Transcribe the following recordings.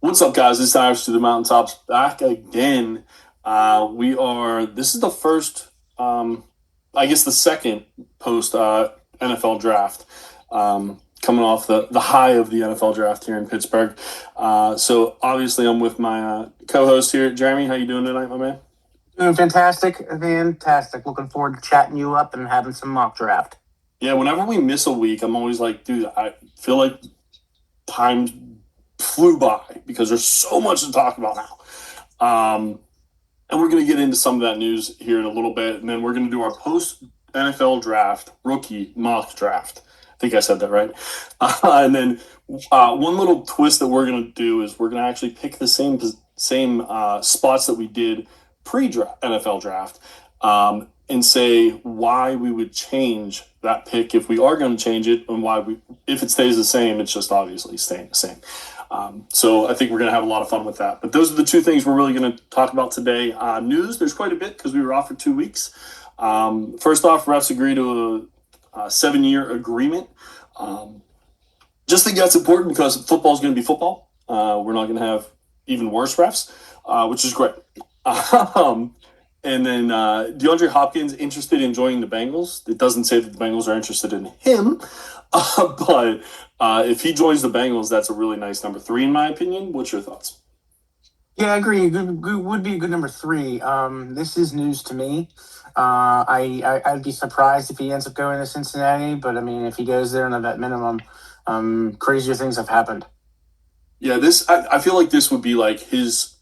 What's up, guys? It's Irish to the Mountaintops back again. This is the first, I guess the second post NFL draft, coming off the high of the NFL draft here in Pittsburgh. So obviously, I'm with my co-host here, Jeremy. How you doing tonight, my man? Doing fantastic, fantastic. Looking forward to chatting you up and having some mock draft. Yeah, whenever we miss a week, I'm always like, dude, I feel like time flew by because there's so much to talk about now. And we're going to get into some of that news here in a little bit. And then we're going to do our post NFL draft, rookie mock draft. I think I said that right. And then one little twist that we're going to do is we're going to actually pick the same spots that we did pre-draft NFL draft, and say why we would change that pick if we are going to change it, and if it stays the same, it's just obviously staying the same. So I think we're going to have a lot of fun with that. But those are the two things we're really going to talk about today. News, there's quite a bit because we were off for 2 weeks. First off, refs agreed to a 7-year agreement. Just think that's important because football is going to be football. We're not going to have even worse refs, which is great. And then DeAndre Hopkins interested in joining the Bengals. It doesn't say that the Bengals are interested in him, but if he joins the Bengals, that's a really nice number 3 in my opinion. What's your thoughts? Yeah, I agree. Good would be a good number 3. This is news to me. I'd be surprised if he ends up going to Cincinnati, but I mean, if he goes there on a vet minimum, crazier things have happened. Yeah, I feel like this would be like his.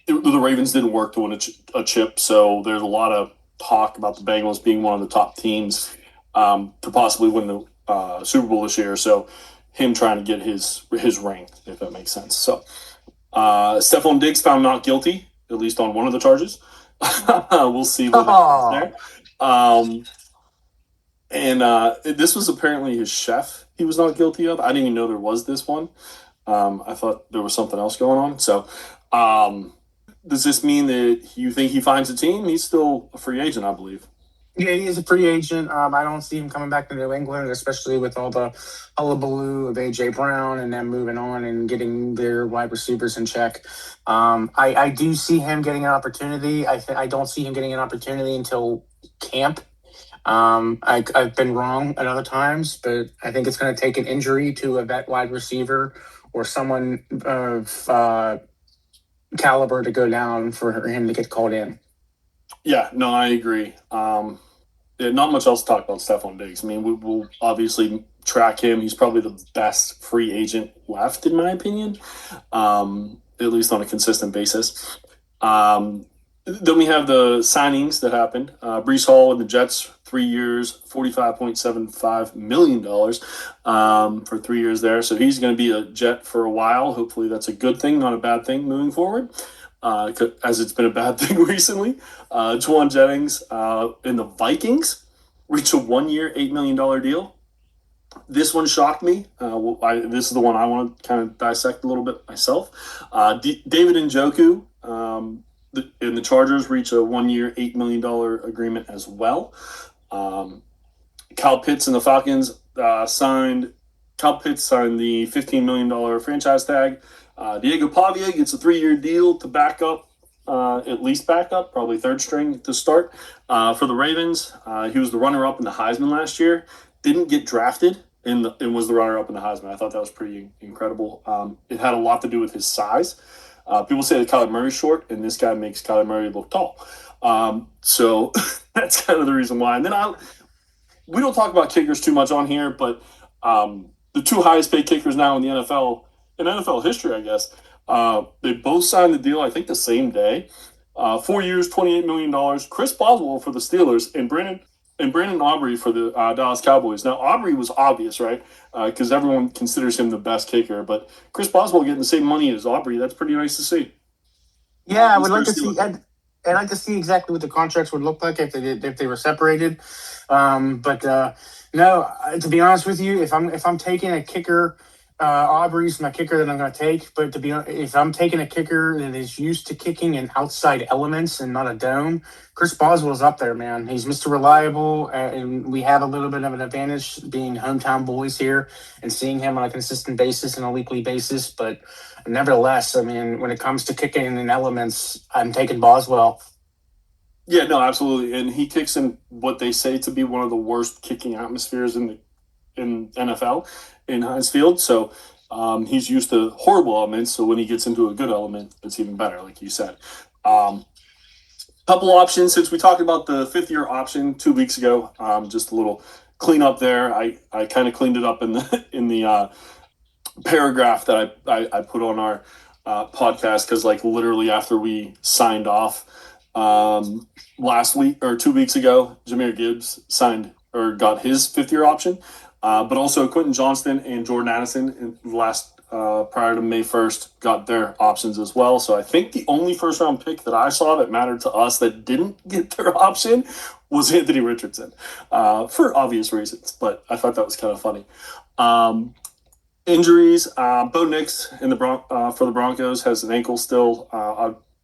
The Ravens didn't work to win a chip, so there's a lot of talk about the Bengals being one of the top teams to possibly win the Super Bowl this year. So him trying to get his ring, if that makes sense. So Stephon Diggs found not guilty, at least on one of the charges. We'll see what happens there. And this was apparently his chef he was not guilty of. I didn't even know there was this one. I thought there was something else going on. So does this mean that you think he finds a team? He's still a free agent, I believe. Yeah, he is a free agent. I don't see him coming back to New England, especially with all the hullabaloo of A.J. Brown and them moving on and getting their wide receivers in check. I do see him getting an opportunity. I don't see him getting an opportunity until camp. I've been wrong at other times, but I think it's going to take an injury to a vet wide receiver or someone of caliber to go down for him to get called in. Yeah, no, I agree. Yeah, not much else to talk about Stephon Diggs. I mean, we'll obviously track him. He's probably the best free agent left, in my opinion, at least on a consistent basis. Then we have the signings that happened. Brees Hall with the Jets, 3 years, $45.75 million for 3 years there. So he's going to be a Jet for a while. Hopefully that's a good thing, not a bad thing moving forward, as it's been a bad thing recently. Juwan Jennings in the Vikings reached a 1-year, $8 million deal. This one shocked me. This is the one I want to kind of dissect a little bit myself. David Njoku and the Chargers reach a 1-year, $8 million agreement as well. Kyle Pitts and the Falcons signed. Kyle Pitts signed the $15 million franchise tag. Diego Pavia gets a 3-year deal to back up, at least back up, probably third string to start for the Ravens. He was the runner-up in the Heisman last year. Didn't get drafted and was the runner-up in the Heisman. I thought that was pretty incredible. It had a lot to do with his size. People say that Kyler Murray's short, and this guy makes Kyler Murray look tall. So that's kind of the reason why. And then we don't talk about kickers too much on here, but the 2 highest paid kickers now in the NFL, in NFL history, I guess, they both signed the deal, I think, the same day. 4 years, $28 million. Chris Boswell for the Steelers and Brandon Aubrey for the Dallas Cowboys. Now, Aubrey was obvious, right? Because everyone considers him the best kicker. But Chris Boswell getting the same money as Aubrey, that's pretty nice to see. Yeah, I would like to see. I'd like to see exactly what the contracts would look like if they were separated. No, to be honest with you, if I'm taking a kicker Aubrey's my kicker that I'm going to take, but if I'm taking a kicker that is used to kicking in outside elements and not a dome, Chris Boswell's up there, man. He's Mr. Reliable, and we have a little bit of an advantage being hometown boys here and seeing him on a consistent basis and a weekly basis. But nevertheless, I mean, when it comes to kicking in elements, I'm taking Boswell. Yeah, no, absolutely. And he kicks in what they say to be one of the worst kicking atmospheres in NFL in Heinz Field. So he's used to horrible elements. So when he gets into a good element, it's even better, like you said. Couple options since we talked about the 5th-year option 2 weeks ago. Just a little cleanup there. I kind of cleaned it up in the paragraph that I put on our podcast because like literally after we signed off last week or 2 weeks ago, Jahmyr Gibbs signed or got his 5th-year option, but also Quentin Johnston and Jordan Addison in the last prior to May 1st got their options as well. So I think the only first-round pick that I saw that mattered to us that didn't get their option was Anthony Richardson for obvious reasons, but I thought that was kind of funny. Injuries. Bo Nix in for the Broncos has an ankle still.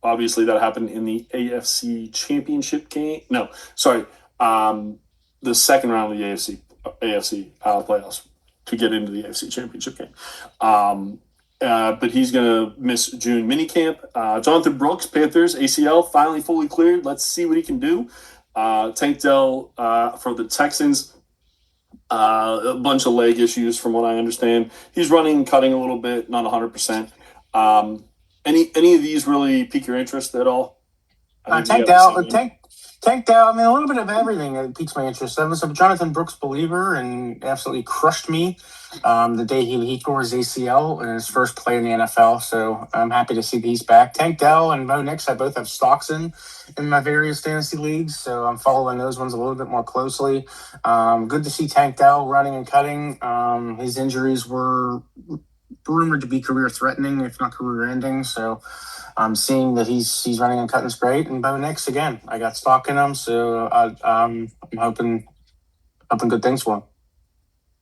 Obviously, that happened in the AFC Championship game. No, sorry, the second round of the AFC playoffs to get into the AFC Championship game. But he's going to miss June minicamp. Jonathan Brooks, Panthers, ACL, finally fully cleared. Let's see what he can do. Tank Dell for the Texans. A bunch of leg issues from what I understand. He's running, cutting a little bit, not 100%. Any of these really pique your interest at all? Tank Dell, Tank Dell. I mean, a little bit of everything that piques my interest. I was a Jonathan Brooks believer and absolutely crushed me the day he tore his ACL in his first play in the NFL. So I'm happy to see that he's back. Tank Dell and Bo Nix, I both have stocks in my various fantasy leagues, so I'm following those ones a little bit more closely. Good to see Tank Dell running and cutting. His injuries were rumored to be career-threatening, if not career-ending. So I'm seeing that he's running and cutting is great. And Bo Nix, again, I got stock in him, so I'm hoping good things for him.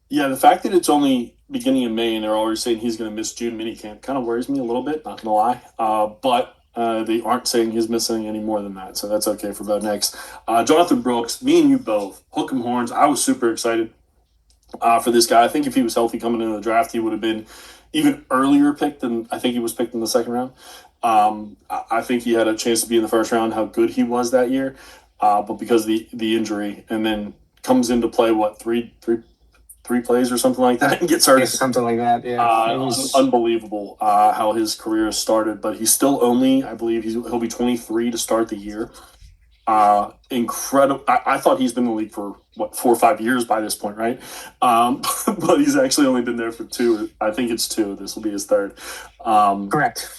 Yeah, the fact that it's only beginning of May and they're already saying he's going to miss June minicamp kind of worries me a little bit, not going to lie. But they aren't saying he's missing any more than that, so that's okay for Bo Nix. Jonathan Brooks, me and you both, hook 'em horns. I was super excited for this guy. I think if he was healthy coming into the draft, he would have been even earlier picked than I think he was picked in the second round. I think he had a chance to be in the first round, how good he was that year. But because of the injury, and then comes into play, what, three plays or something like that, and gets hurt. Yeah, something like that, yeah. Unbelievable how his career started. But he's still only, I believe, he'll be 23 to start the year. Incredible. I thought he's been in the league for 4 or 5 years by this point, right? But he's actually only been there for 2. I think it's 2. This will be his 3rd. Correct.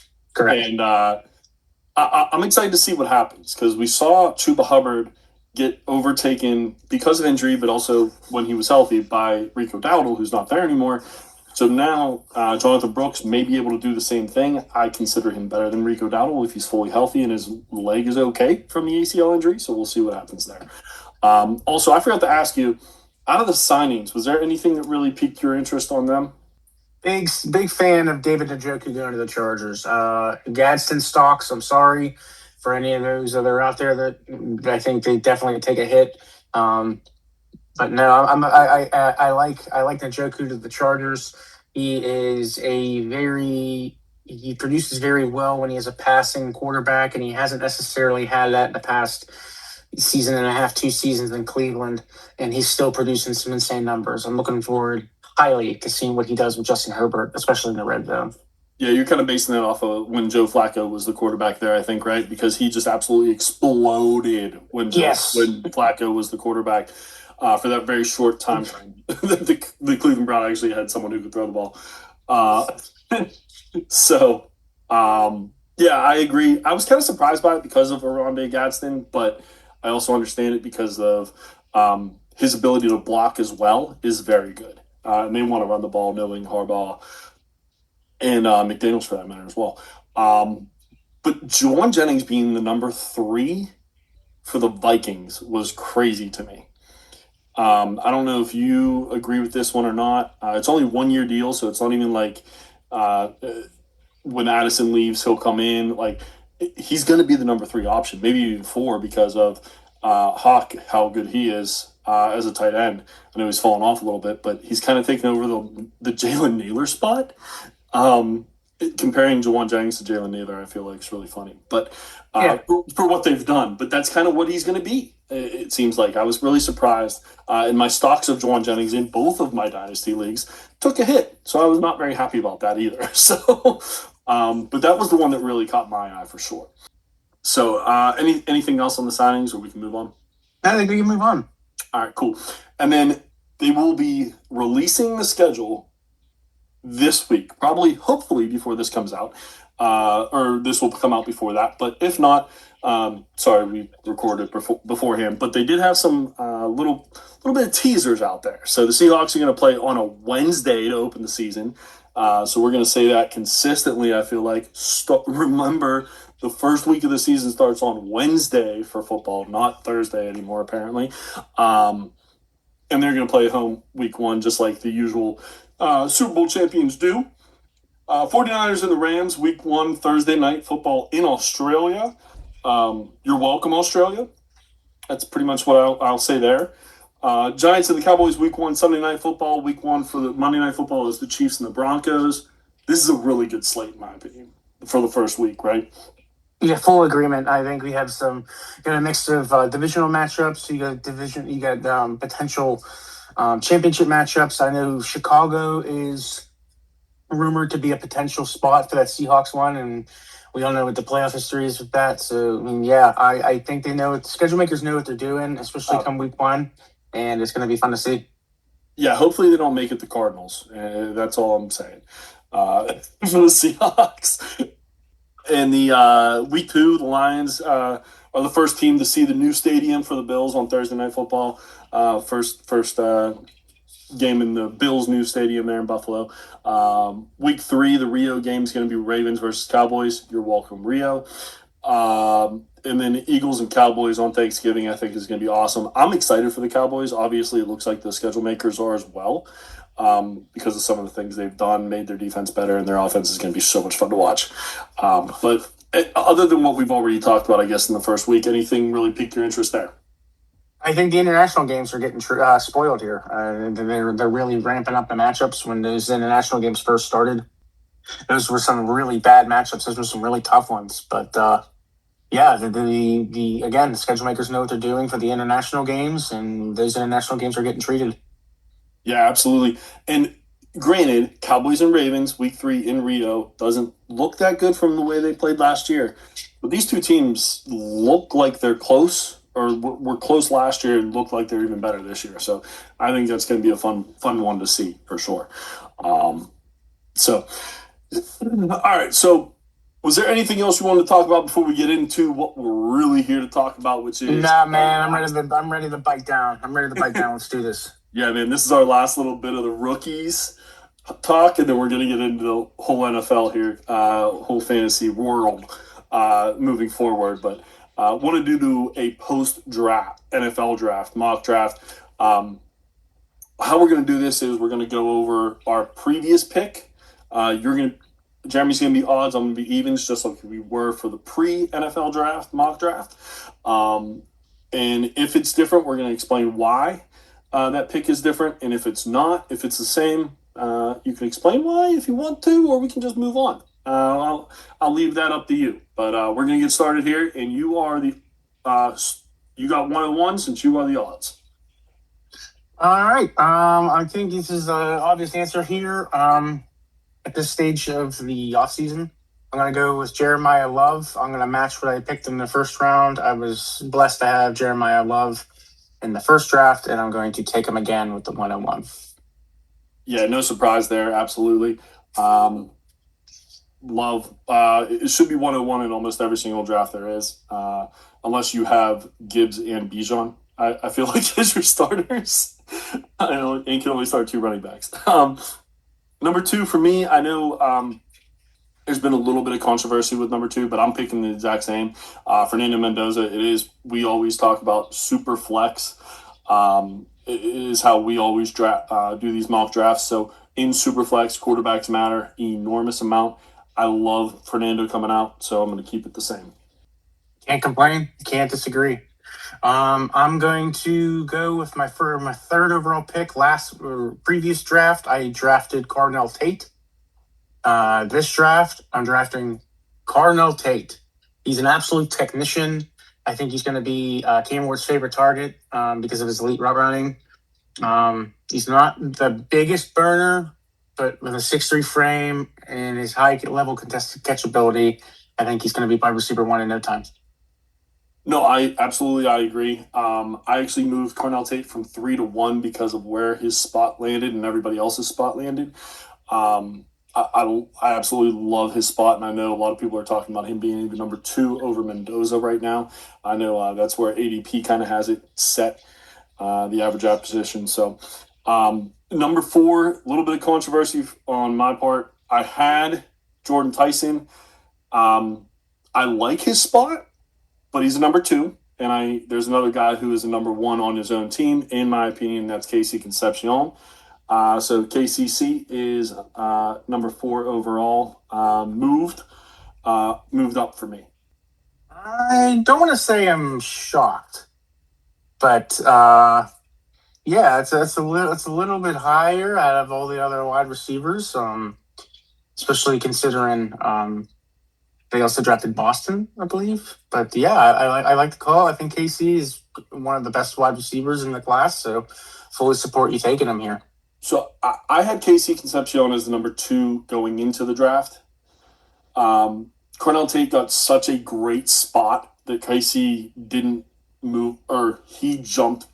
And I'm excited to see what happens because we saw Chuba Hubbard get overtaken because of injury, but also when he was healthy by Rico Dowdle, who's not there anymore. So now Jonathan Brooks may be able to do the same thing. I consider him better than Rico Dowdle if he's fully healthy and his leg is okay from the ACL injury. So we'll see what happens there. Also, I forgot to ask you, out of the signings, was there anything that really piqued your interest on them? Big fan of David Njoku going to the Chargers. Gadsden stocks, I'm sorry for any of those that are out there that I think they definitely take a hit. But no, I like Njoku to the Chargers. He produces very well when he is a passing quarterback, and he hasn't necessarily had that in the past season and a half, 2 seasons in Cleveland, and he's still producing some insane numbers. I'm looking forward highly to seeing what he does with Justin Herbert, especially in the red zone. Yeah, you're kind of basing that off of when Joe Flacco was the quarterback there, I think, right? Because he just absolutely exploded when Flacco was the quarterback for that very short time frame. the Cleveland Brown actually had someone who could throw the ball. Yeah, I agree. I was kind of surprised by it because of Oronde Gadsden, but I also understand it because of his ability to block as well is very good. And they want to run the ball knowing Harbaugh and McDaniels for that matter as well. But Juwan Jennings being the number 3 for the Vikings was crazy to me. I don't know if you agree with this one or not. It's only 1 year deal, so it's not even like uh, when Addison leaves, he'll come in. Like he's going to be the number three option, maybe even four because of Hawk, how good he is as a tight end. I know he's fallen off a little bit, but he's kind of taken over the Jalen Naylor spot. Um, Comparing Jawan Jennings to Jalen Naylor, I feel like it's really funny. But Yeah, for what they've done, but that's kind of what he's going to be. It seems like I was really surprised. And my stocks of Jawan Jennings in both of my dynasty leagues took a hit, so I was not very happy about that either. So, but that was the one that really caught my eye for sure. So, anything else on the signings, or we can move on? I think we can move on. All right, cool. And then they will be releasing the schedule this week, probably, hopefully, before this comes out, or this will come out before that. But if not, sorry, we recorded beforehand. But they did have some little bit of teasers out there. So the Seahawks are going to play on a Wednesday to open the season. So we're going to say that consistently. I feel like remember the first week of the season starts on Wednesday for football, not Thursday anymore, apparently. And they're going to play at home week one, just like the usual Super Bowl champions do. 49ers and the Rams, week one, Thursday night football in Australia. You're welcome, Australia. That's pretty much what I'll say there. Giants and the Cowboys, week one, Sunday night football. Week one for the Monday night football is the Chiefs and the Broncos. This is a really good slate, in my opinion, for the first week, right? Yeah, full agreement. I think we have a mix of divisional matchups. You got potential championship matchups. I know Chicago is rumored to be a potential spot for that Seahawks one, and we all know what the playoff history is with that. So, I mean, yeah, I think they know schedule makers know what they're doing, especially come week one, and it's going to be fun to see. Yeah, hopefully they don't make it the Cardinals. That's all I'm saying. For the Seahawks. And the week two, the Lions are the first team to see the new stadium for the Bills on Thursday Night Football. First game in the Bills' new stadium there in Buffalo. Week three, the Rio game is going to be Ravens versus Cowboys. You're welcome, Rio. And then Eagles and Cowboys on Thanksgiving, I think, is going to be awesome. I'm excited for the Cowboys. Obviously, it looks like the schedule makers are as well. Because of some of the things they've done, made their defense better, and their offense is going to be so much fun to watch. But other than what we've already talked about, I guess, in the first week, anything really piqued your interest there? I think the international games are getting spoiled here. They're really ramping up the matchups. When those international games first started, those were some really bad matchups. Those were some really tough ones. But yeah, the schedule makers know what they're doing for the international games, and those international games are getting treated. Yeah, absolutely. And granted, Cowboys and Ravens, week three in Rio, doesn't look that good from the way they played last year. But these two teams look like they're close, or were close last year and look like they're even better this year. So I think that's going to be a fun one to see for sure. So, all right. So, was there anything else you wanted to talk about before we get into what we're really here to talk about, which is? Nah, man, I'm ready to bite down. Let's do this. Yeah, man, this is our last little bit of the rookies talk, and then we're going to get into the whole NFL here, whole fantasy world moving forward. But want to do a post-draft, NFL draft, mock draft. How we're going to do this is we're going to go over our previous pick. Jeremy's going to be odds. I'm going to be evens, just like we were for the pre-NFL draft, mock draft. And if it's different, we're going to explain why. That pick is different, and if it's not, if it's the same, you can explain why if you want to, or we can just move on. I'll leave that up to you. But we're gonna get started here, and you are the you got 101 since you are the odds. All right. I think this is an obvious answer here. At this stage of the off season, I'm gonna go with Jeremiah Love. I'm gonna match what I picked in the first round. I was blessed to have Jeremiah Love in the first draft, and I'm going to take him again with the 101. Yeah, no surprise there. Absolutely. Love. It should be 101 in almost every single draft there is, unless you have Gibbs and Bijan. I feel like as your starters. I know, and can only start two running backs. Number two for me, I know there's been a little bit of controversy with number two, but I'm picking the exact same. Fernando Mendoza, we always talk about super flex. is how we always do these mock drafts. So in superflex, quarterbacks matter enormous amount. I love Fernando coming out, so I'm going to keep it the same. Can't complain. Can't disagree. I'm going to go with my third overall pick. Previous draft, I drafted Cardinal Tate. This draft, I'm drafting Cardinal Tate. He's an absolute technician. I think he's going to be Cam Ward's favorite target because of his elite route running. He's not the biggest burner, but with a 6'3" frame and his high level contested catchability, I think he's going to be wide receiver one in no time. No, I agree. I actually moved Cornell Tate from 3 to 1 because of where his spot landed and everybody else's spot landed. I absolutely love his spot, and I know a lot of people are talking about him being the number 2 over Mendoza right now. I know that's where ADP kind of has it set, the average draft position. So, number 4, a little bit of controversy on my part. I had Jordan Tyson. I like his spot, but he's a number 2. And there's another guy who is a number 1 on his own team, in my opinion. That's Casey Concepcion. So KCC is number 4 overall. Moved up for me. I don't want to say I'm shocked, but yeah, it's a little bit higher out of all the other wide receivers. Especially considering they also drafted Boston, I believe. But yeah, I like the call. I think KC is one of the best wide receivers in the class, so fully support you taking him here. So I had Casey Concepcion as the number 2 going into the draft. Cornell Tate got such a great spot that Casey didn't move, or he jumped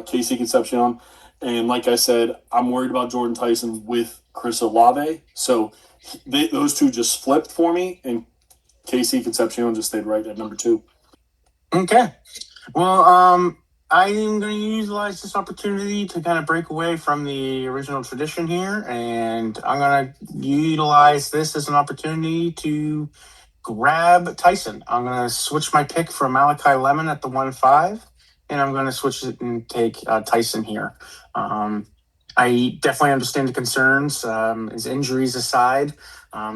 Casey Concepcion. And like I said, I'm worried about Jordan Tyson with Chris Olave. So those two just flipped for me, and Casey Concepcion just stayed right at number 2. Okay. Well, I am going to utilize this opportunity to kind of break away from the original tradition here, and I'm going to utilize this as an opportunity to grab Tyson. I'm going to switch my pick from Malachi Lemon at the 1-5, and I'm going to switch it and take Tyson here. I definitely understand the concerns, his injuries aside,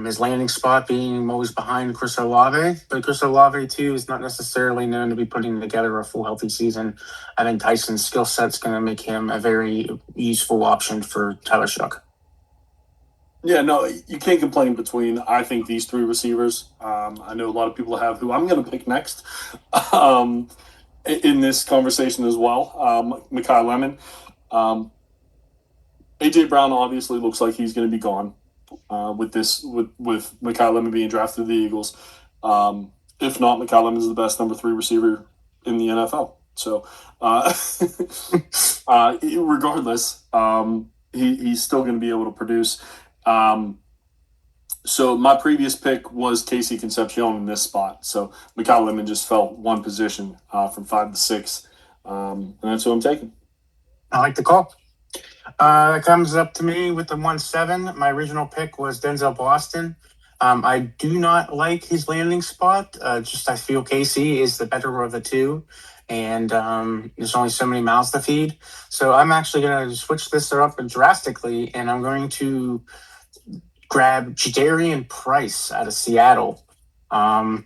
his landing spot being always behind Chris Olave. But Chris Olave, too, is not necessarily known to be putting together a full healthy season. I think Tyson's skill set's going to make him a very useful option for Tyler Shough. Yeah, no, you can't complain between, I think, these 3 receivers. I know a lot of people have who I'm going to pick next in this conversation as well. Mekhi Lemon. A.J. Brown obviously looks like he's going to be gone with Mekhi Lemon being drafted to the Eagles. If not, Mekhi Lemon is the best number 3 receiver in the NFL. So, regardless, he's still going to be able to produce. So my previous pick was Casey Concepcion in this spot. So Mekhi Lemon just fell 1 position from 5 to 6. And that's who I'm taking. I like the call. That comes up to me with the 1-7. My original pick was Denzel Boston. I do not like his landing spot. I feel KC is the better of the 2, and there's only so many mouths to feed. So I'm actually going to switch this up drastically, and I'm going to grab Jadarian Price out of Seattle. I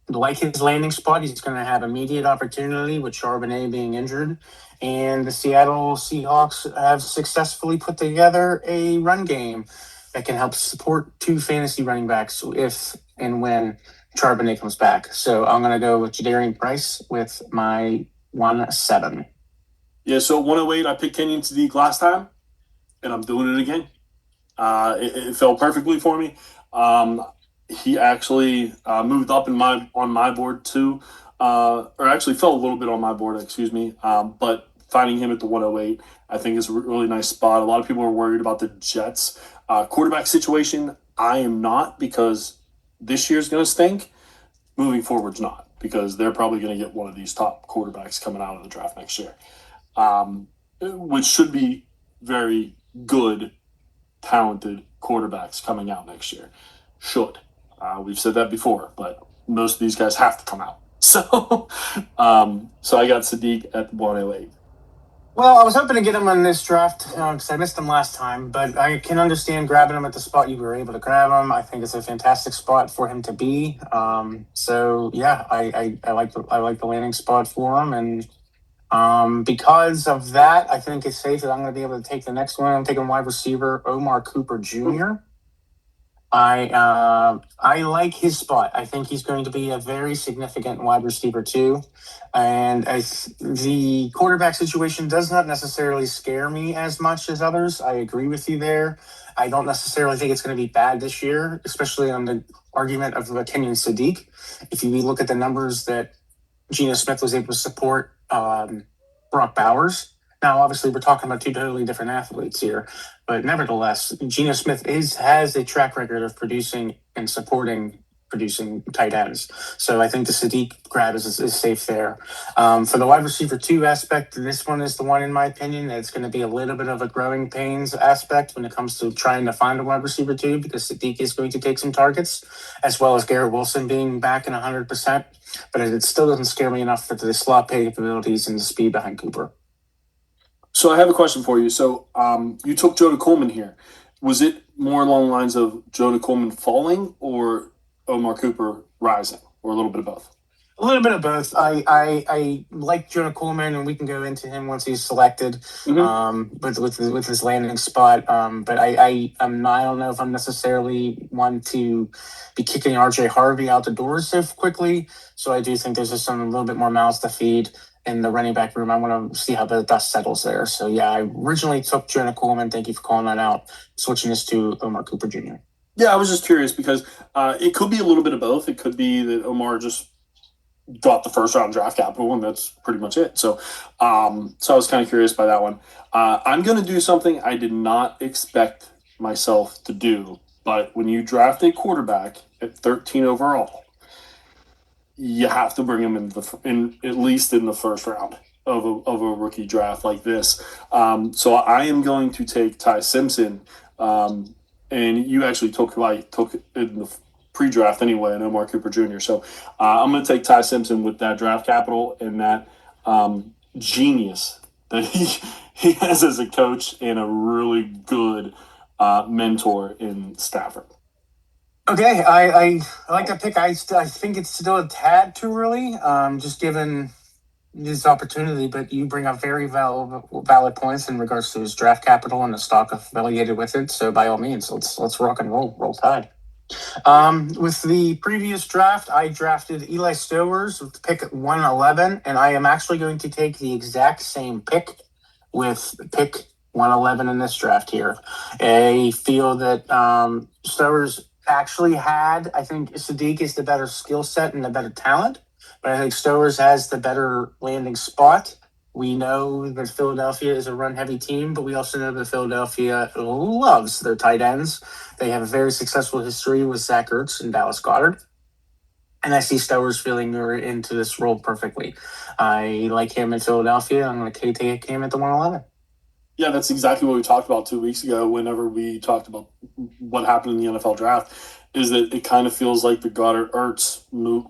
like his landing spot. He's going to have immediate opportunity with Charbonnet being injured. And the Seattle Seahawks have successfully put together a run game that can help support 2 fantasy running backs if and when Charbonnet comes back. So I'm going to go with Jadarian Price with my 1-7. Yeah, so 108, I picked Kenyon Sadiq last time, and I'm doing it again. It fell perfectly for me. He actually moved up on my board too, or actually fell a little bit on my board, excuse me. But finding him at the 108, I think is a really nice spot. A lot of people are worried about the Jets quarterback situation. I am not, because this year's going to stink. Moving forward's not, because they're probably going to get one of these top quarterbacks coming out of the draft next year, which should be very good, talented quarterbacks coming out next year. Should. We've said that before, but most of these guys have to come out. So I got Sadiq at 108. Well, I was hoping to get him on this draft because I missed him last time, but I can understand grabbing him at the spot you were able to grab him. I think it's a fantastic spot for him to be. So yeah, I like the landing spot for him, and because of that, I think it's safe that I'm going to be able to take the next one. I'm taking wide receiver Omar Cooper Jr. I like his spot. I think he's going to be a very significant wide receiver too, and as the quarterback situation does not necessarily scare me as much as others. I agree with you there. I don't necessarily think it's going to be bad this year, especially on the argument of Kenyon Sadiq. If you look at the numbers that Geno Smith was able to support Brock Bowers. Now, obviously, we're talking about two totally different athletes here, but nevertheless, Geno Smith has a track record of producing tight ends. So I think the Sadiq grab is safe there. For the wide receiver two aspect, this one is the one, in my opinion, that's going to be a little bit of a growing pains aspect when it comes to trying to find a wide receiver two, because Sadiq is going to take some targets, as well as Garrett Wilson being back in 100%. But it still doesn't scare me enough for the slot capabilities and the speed behind Cooper. So I have a question for you. So you took Jonah Coleman here. Was it more along the lines of Jonah Coleman falling or Omar Cooper rising, or a little bit of both? A little bit of both. I like Jonah Coleman, and we can go into him once he's selected. With his landing spot. But I don't know if I'm necessarily one to be kicking RJ Harvey out the door so quickly. So I do think there's just a little bit more mouths to feed in the running back room. I want to see how the dust settles there. So yeah, I originally took Jonah Coleman. Thank you for calling that out. Switching this to Omar Cooper Jr. Yeah, I was just curious because it could be a little bit of both. It could be that Omar just got the first round draft capital, and that's pretty much it. So I was kind of curious by that one. I'm going to do something I did not expect myself to do, but when you draft a quarterback at 13 overall, you have to bring him in at least in the first round of a rookie draft like this. So I am going to take Ty Simpson, and you actually took in the pre-draft anyway, and Omar Cooper Jr. So I'm going to take Ty Simpson with that draft capital and that genius that he has as a coach and a really good mentor in Stafford. Okay, I like that pick. I think it's still a tad too early, just given this opportunity. But you bring up very valid points in regards to his draft capital and the stock affiliated with it. So by all means, let's rock and roll Tide. With the previous draft, I drafted Eli Stowers with pick 111, and I am actually going to take the exact same pick with pick 111 in this draft here. I feel that Stowers actually had, I think Sadiq is the better skill set and the better talent, but I think Stowers has the better landing spot. We know that Philadelphia is a run-heavy team, but we also know that Philadelphia loves their tight ends. They have a very successful history with Zach Ertz and Dallas Goedert. And I see Stowers filling into this role perfectly. I like him in Philadelphia. I'm going to take him at the 111. Yeah, that's exactly what we talked about 2 weeks ago whenever we talked about what happened in the NFL draft, is that it kind of feels like the Goddard-Ertz move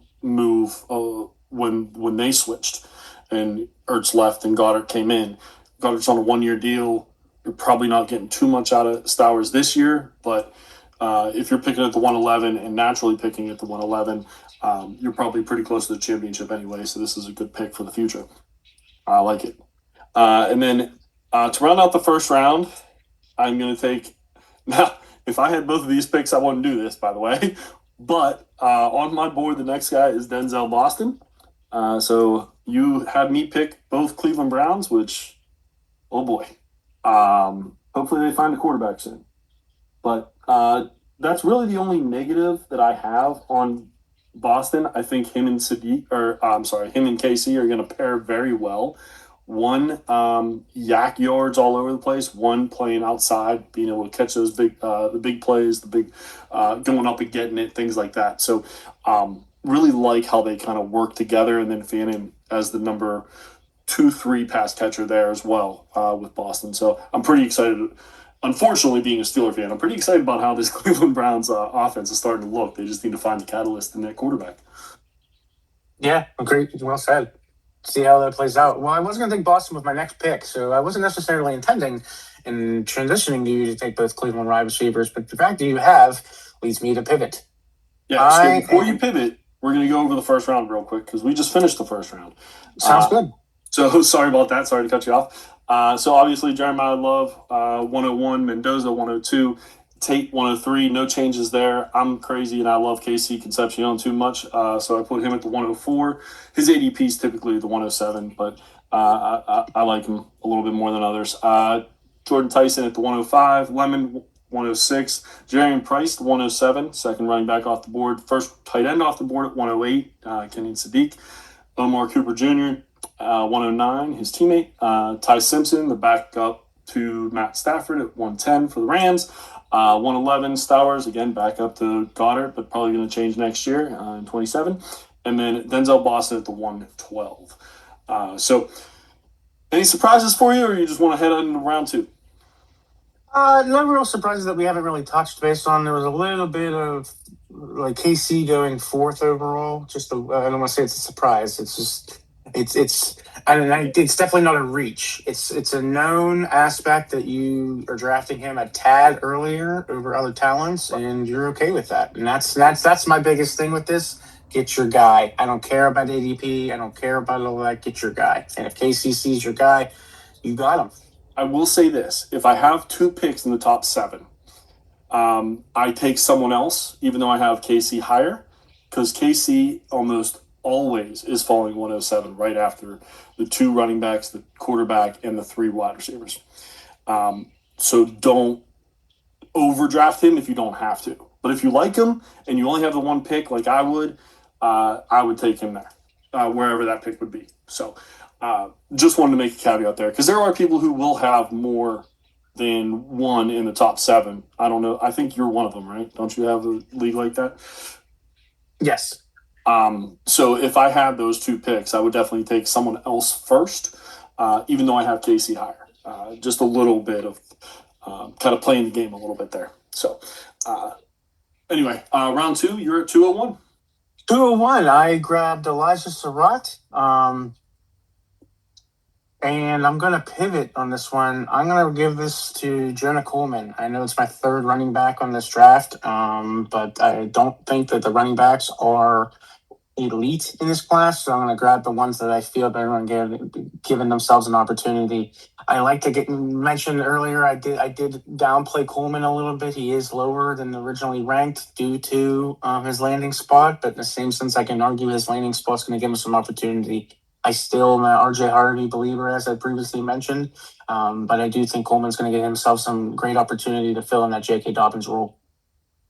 when they switched and Ertz left and Goddard came in. Goddard's on a 1-year deal. You're probably not getting too much out of Stowers this year, but if you're picking at the 111 and naturally picking at the 111, you're probably pretty close to the championship anyway, so this is a good pick for the future. I like it. And then to round out the first round, I'm going to take – now, if I had both of these picks, I wouldn't do this, by the way. But on my board, the next guy is Denzel Boston. So you had me pick both Cleveland Browns, which, oh boy. Hopefully they find a quarterback soon. But that's really the only negative that I have on Boston. I think him and KC are going to pair very well. One, yak yards all over the place. One, playing outside, being able to catch those the big plays, going up and getting it, things like that. So, really like how they kind of work together. And then Fannin as the number 2-3 pass catcher there as well with Boston. So I'm pretty excited. Unfortunately, being a Steeler fan, I'm pretty excited about how this Cleveland Browns offense is starting to look. They just need to find the catalyst in that quarterback. Yeah, great. Well said. see how that plays out. Well, I was going to take Boston with my next pick, so I wasn't necessarily intending in transitioning you to take both Cleveland wide receivers, but the fact that you have leads me to pivot. Yeah. So before you pivot, we're going to go over the first round real quick because we just finished the first round. Sounds good. So sorry about that. Sorry to cut you off. So obviously Jeremiah Love, 101, Mendoza 102, Tate 103. No changes there. I'm crazy and I love KC Concepcion too much, so I put him at the 104. His ADP is typically the 107, but I like him a little bit more than others. Jordan Tyson at the 105, Lemon 106, Jarian Price 107, second running back off the board, first tight end off the board at 108, Kenny Sadiq, Omar Cooper Jr. 109, his teammate. Ty Simpson, the backup to Matt Stafford at 110 for the Rams. 111, Stowers, again, back up to Goddard, but probably going to change next year in 27. And then Denzel Boston at the 112. So, any surprises for you, or you just want to head on to round two? No real surprises that we haven't really touched based on. There was a little bit of like KC going fourth overall. I don't want to say it's a surprise. It's just it's it's definitely not a reach. It's a known aspect that you are drafting him a tad earlier over other talents, and you're okay with that. And that's my biggest thing with this. Get your guy. I don't care about ADP. I don't care about all that. Get your guy. And if KC sees your guy, you got him. I will say this: if I have two picks in the top seven, I take someone else, even though I have KC higher, because KC almost always is falling 107 right after the two running backs, the quarterback, and the three wide receivers. So don't overdraft him if you don't have to. But if you like him and you only have the one pick, like I would take him there, wherever that pick would be. So just wanted to make a caveat there because there are people who will have more than one in the top seven. I don't know. I think you're one of them, right? Don't you have a league like that? Yes. So if I had those two picks, I would definitely take someone else first, even though I have KC higher. Just a little bit of kind of playing the game a little bit there. So anyway, round two, you're at 201. 201, I grabbed Elijah Surratt. And I'm going to pivot on this one. I'm going to give this to Jonah Coleman. I know it's my third running back on this draft, but I don't think that the running backs are elite in this class. So I'm going to grab the ones that I feel that are going to giving themselves an opportunity. I like to get mentioned earlier. I did downplay Coleman a little bit. He is lower than originally ranked due to his landing spot. But in the same sense, I can argue his landing spot's going to give him some opportunity. I still am an RJ Harvey believer, as I previously mentioned, but I do think Coleman's going to get himself some great opportunity to fill in that J.K. Dobbins role.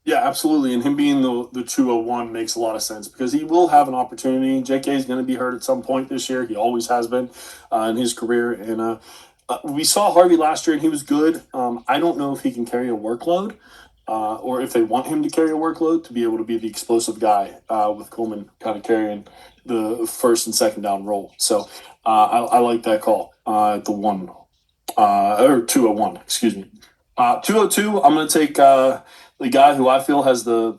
Yeah, absolutely. And him being the 201 makes a lot of sense because he will have an opportunity. J.K. is going to be hurt at some point this year. He always has been in his career. And we saw Harvey last year, and he was good. I don't know if he can carry a workload or if they want him to carry a workload to be able to be the explosive guy with Coleman kind of carrying the first and second down role. So I like that call at the 201, excuse me. 202, I'm going to take the guy who I feel has out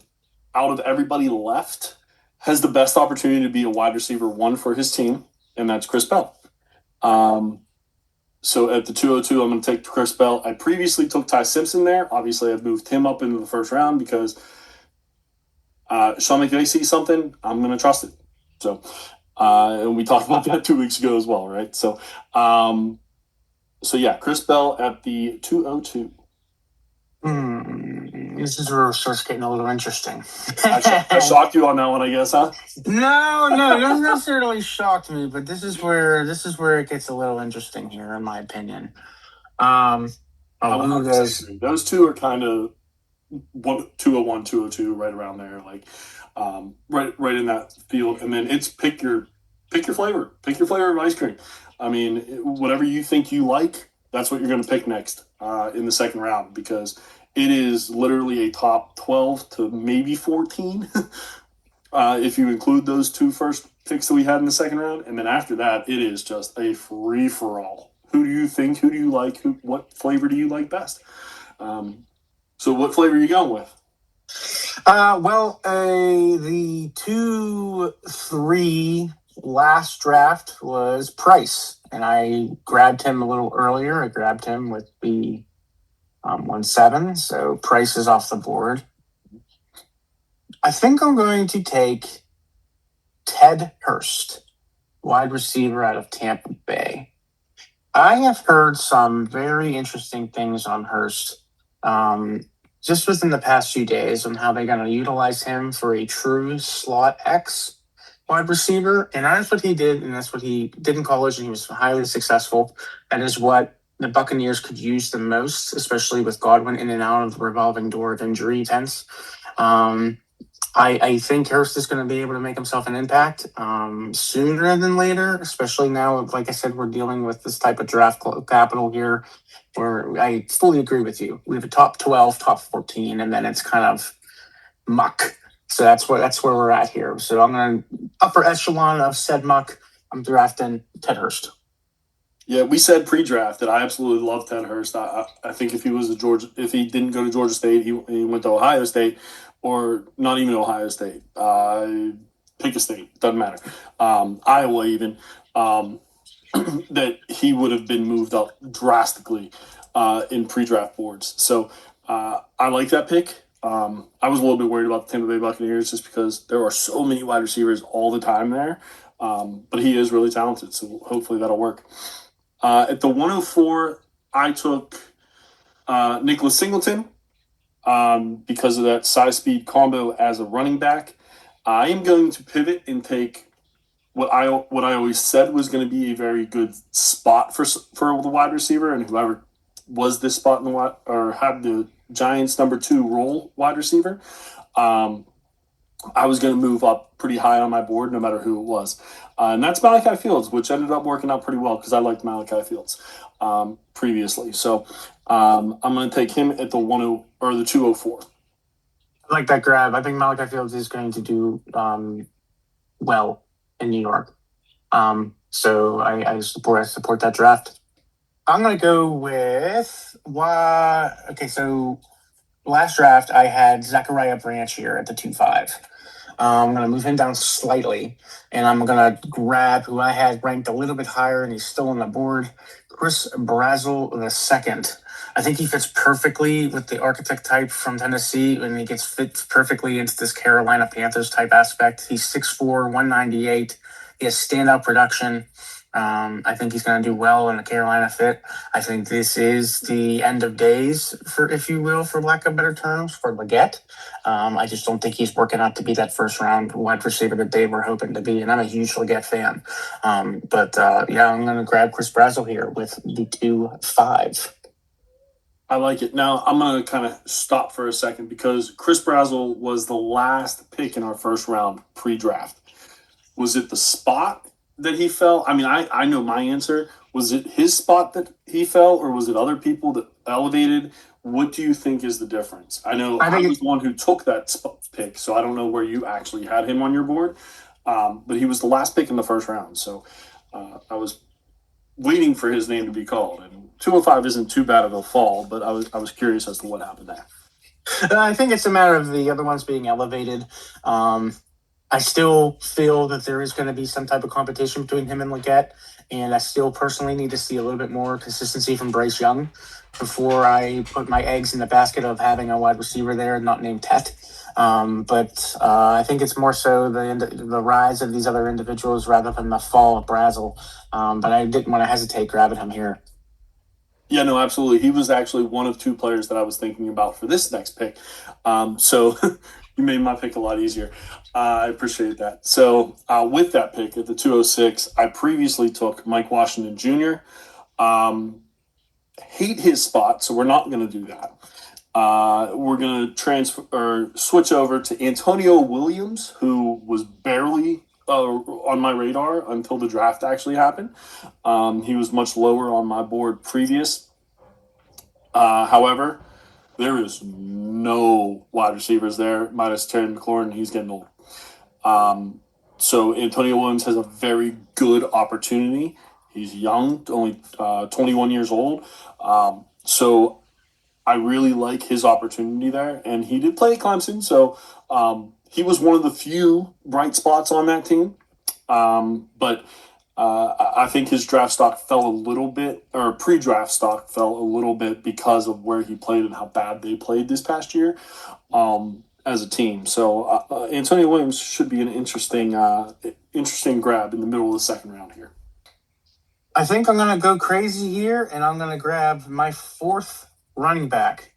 of everybody left, has the best opportunity to be a wide receiver one for his team, and that's Chris Bell. So at the 202, I'm going to take Chris Bell. I previously took Ty Simpson there. Obviously, I've moved him up into the first round because Sean McVay sees something, I'm going to trust it. So, and we talked about that 2 weeks ago as well, right? So, yeah, Chris Bell at the 202. This is where it starts getting a little interesting. I shocked you on that one, I guess, huh? No, it doesn't necessarily shock me, but this is where it gets a little interesting here, in my opinion. Those two are kind of 201, 202, right around there, like right in that field. And then it's pick your flavor of ice cream. I mean, whatever you think you like, that's what you're going to pick next in the second round because it is literally a top 12 to maybe 14 if you include those two first picks that we had in the second round. And then after that, it is just a free-for-all. Who do you think? Who do you like? What flavor do you like best? So what flavor are you going with? The 2-3 last draft was Price, and I grabbed him a little earlier. I grabbed him with the 1-7, so Price is off the board. I think I'm going to take Ted Hurst, wide receiver out of Tampa Bay. I have heard some very interesting things on Hurst, just within the past few days, on how they're going to utilize him for a true slot X wide receiver. And that's what he did, and that's what he did in college, and he was highly successful. That is what the Buccaneers could use the most, especially with Godwin in and out of the revolving door of injury tents. I think Hurst is going to be able to make himself an impact sooner than later, especially now, like I said, we're dealing with this type of draft capital here where I fully agree with you. We have a top 12, top 14, and then it's kind of muck. So that's where we're at here. So I'm going to upper echelon of said muck. I'm drafting Ted Hurst. Yeah, we said pre-draft that I absolutely love Ted Hurst. I think if he didn't go to Georgia State, he went to Ohio State, or not even Ohio State. Pick a state, doesn't matter. Iowa even. That he would have been moved up drastically in pre-draft boards. So I like that pick. I was a little bit worried about the Tampa Bay Buccaneers just because there are so many wide receivers all the time there. But he is really talented, so hopefully that'll work. At the 104, I took Nicholas Singleton because of that size-speed combo as a running back. I am going to pivot and take what I always said was going to be a very good spot for the wide receiver, and whoever was this spot in the or had the Giants number 2 role wide receiver. I was going to move up pretty high on my board, no matter who it was. And that's Malachi Fields, which ended up working out pretty well because I liked Malachi Fields previously. So I'm going to take him at the 10 or the 204. I like that grab. I think Malachi Fields is going to do well in New York. So I support that draft. I'm going to go with okay, so last draft I had Zachariah Branch here at the 2-5. I'm going to move him down slightly, and I'm going to grab who I had ranked a little bit higher, and he's still on the board, Chris Brazzell II. I think he fits perfectly with the architect type from Tennessee, and he fits perfectly into this Carolina Panthers type aspect. He's 6'4", 198. He has standout production. I think he's going to do well in a Carolina fit. I think this is the end of days, for, if you will, for lack of better terms, for Leggett. I just don't think he's working out to be that first round wide receiver that they were hoping to be, and I'm a huge Leggett fan. But yeah, I'm going to grab Chris Brazzell here with the 2-5. I like it. Now, I'm going to kind of stop for a second because Chris Brazzell was the last pick in our first round pre-draft. Was it the spot that he fell? I mean, I know my answer. Was it his spot that he fell, or was it other people that elevated? What do you think is the difference? I know I was the one who took that pick, so I don't know where you actually had him on your board. But he was the last pick in the first round, so I was waiting for his name to be called. And 205 isn't too bad of a fall, but I was curious as to what happened there. I think it's a matter of the other ones being elevated. I still feel that there is going to be some type of competition between him and Leggett, and I still personally need to see a little bit more consistency from Bryce Young before I put my eggs in the basket of having a wide receiver there not named Tet. But I think it's more so the rise of these other individuals rather than the fall of Brazzell. But I didn't want to hesitate grabbing him here. Yeah, no, absolutely. He was actually one of 2 players that I was thinking about for this next pick. So you made my pick a lot easier. I appreciate that. So with that pick at the 206, I previously took Mike Washington Jr. Hate his spot, so we're not going to do that. We're going to transfer or switch over to Antonio Williams, who was barely on my radar until the draft actually happened. He was much lower on my board previous. However, there is no wide receivers there, minus Terry McLaurin. He's getting old. So Antonio Williams has a very good opportunity. He's young, only 21 years old. So I really like his opportunity there. And he did play at Clemson, so he was one of the few bright spots on that team. But I think his draft stock fell a little bit, or pre-draft stock fell a little bit because of where he played and how bad they played this past year as a team. So Antonio Williams should be an interesting grab in the middle of the second round here. I think I'm going to go crazy here, and I'm going to grab my fourth running back.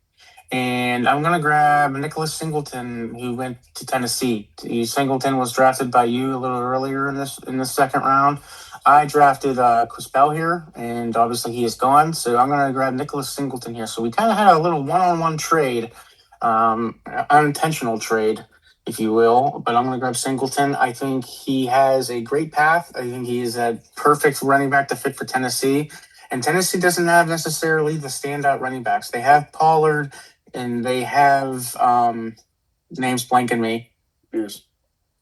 And I'm going to grab Nicholas Singleton, who went to Tennessee. Singleton was drafted by you a little earlier in the second round. I drafted Chris Bell here, and obviously he is gone. So I'm going to grab Nicholas Singleton here. So we kind of had a little one-on-one trade, unintentional trade, if you will. But I'm going to grab Singleton. I think he has a great path. I think he is a perfect running back to fit for Tennessee. And Tennessee doesn't have necessarily the standout running backs. They have Pollard, and they have names blanking me. Pierce.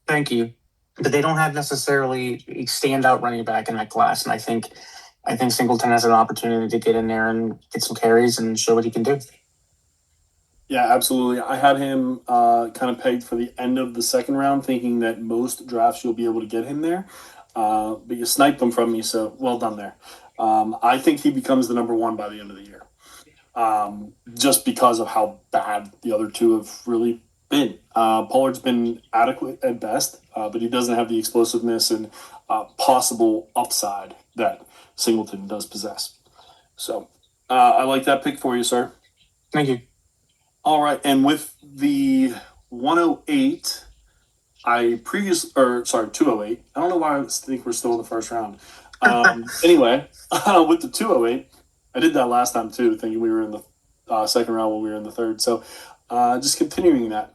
Thank you. But they don't have necessarily a standout running back in that class. And I think Singleton has an opportunity to get in there and get some carries and show what he can do. Yeah, absolutely. I had him kind of pegged for the end of the second round, thinking that most drafts you'll be able to get him there. But you sniped him from me, so well done there. I think he becomes the number one by the end of the year, just because of how bad the other two have really been. Pollard's been adequate at best, but he doesn't have the explosiveness and possible upside that Singleton does possess. So I like that pick for you, sir. Thank you. All right, and with the 108, 208. I don't know why I think we're still in the first round. Anyway, with the 208, I did that last time too, thinking we were in the second round when we were in the third. So just continuing that.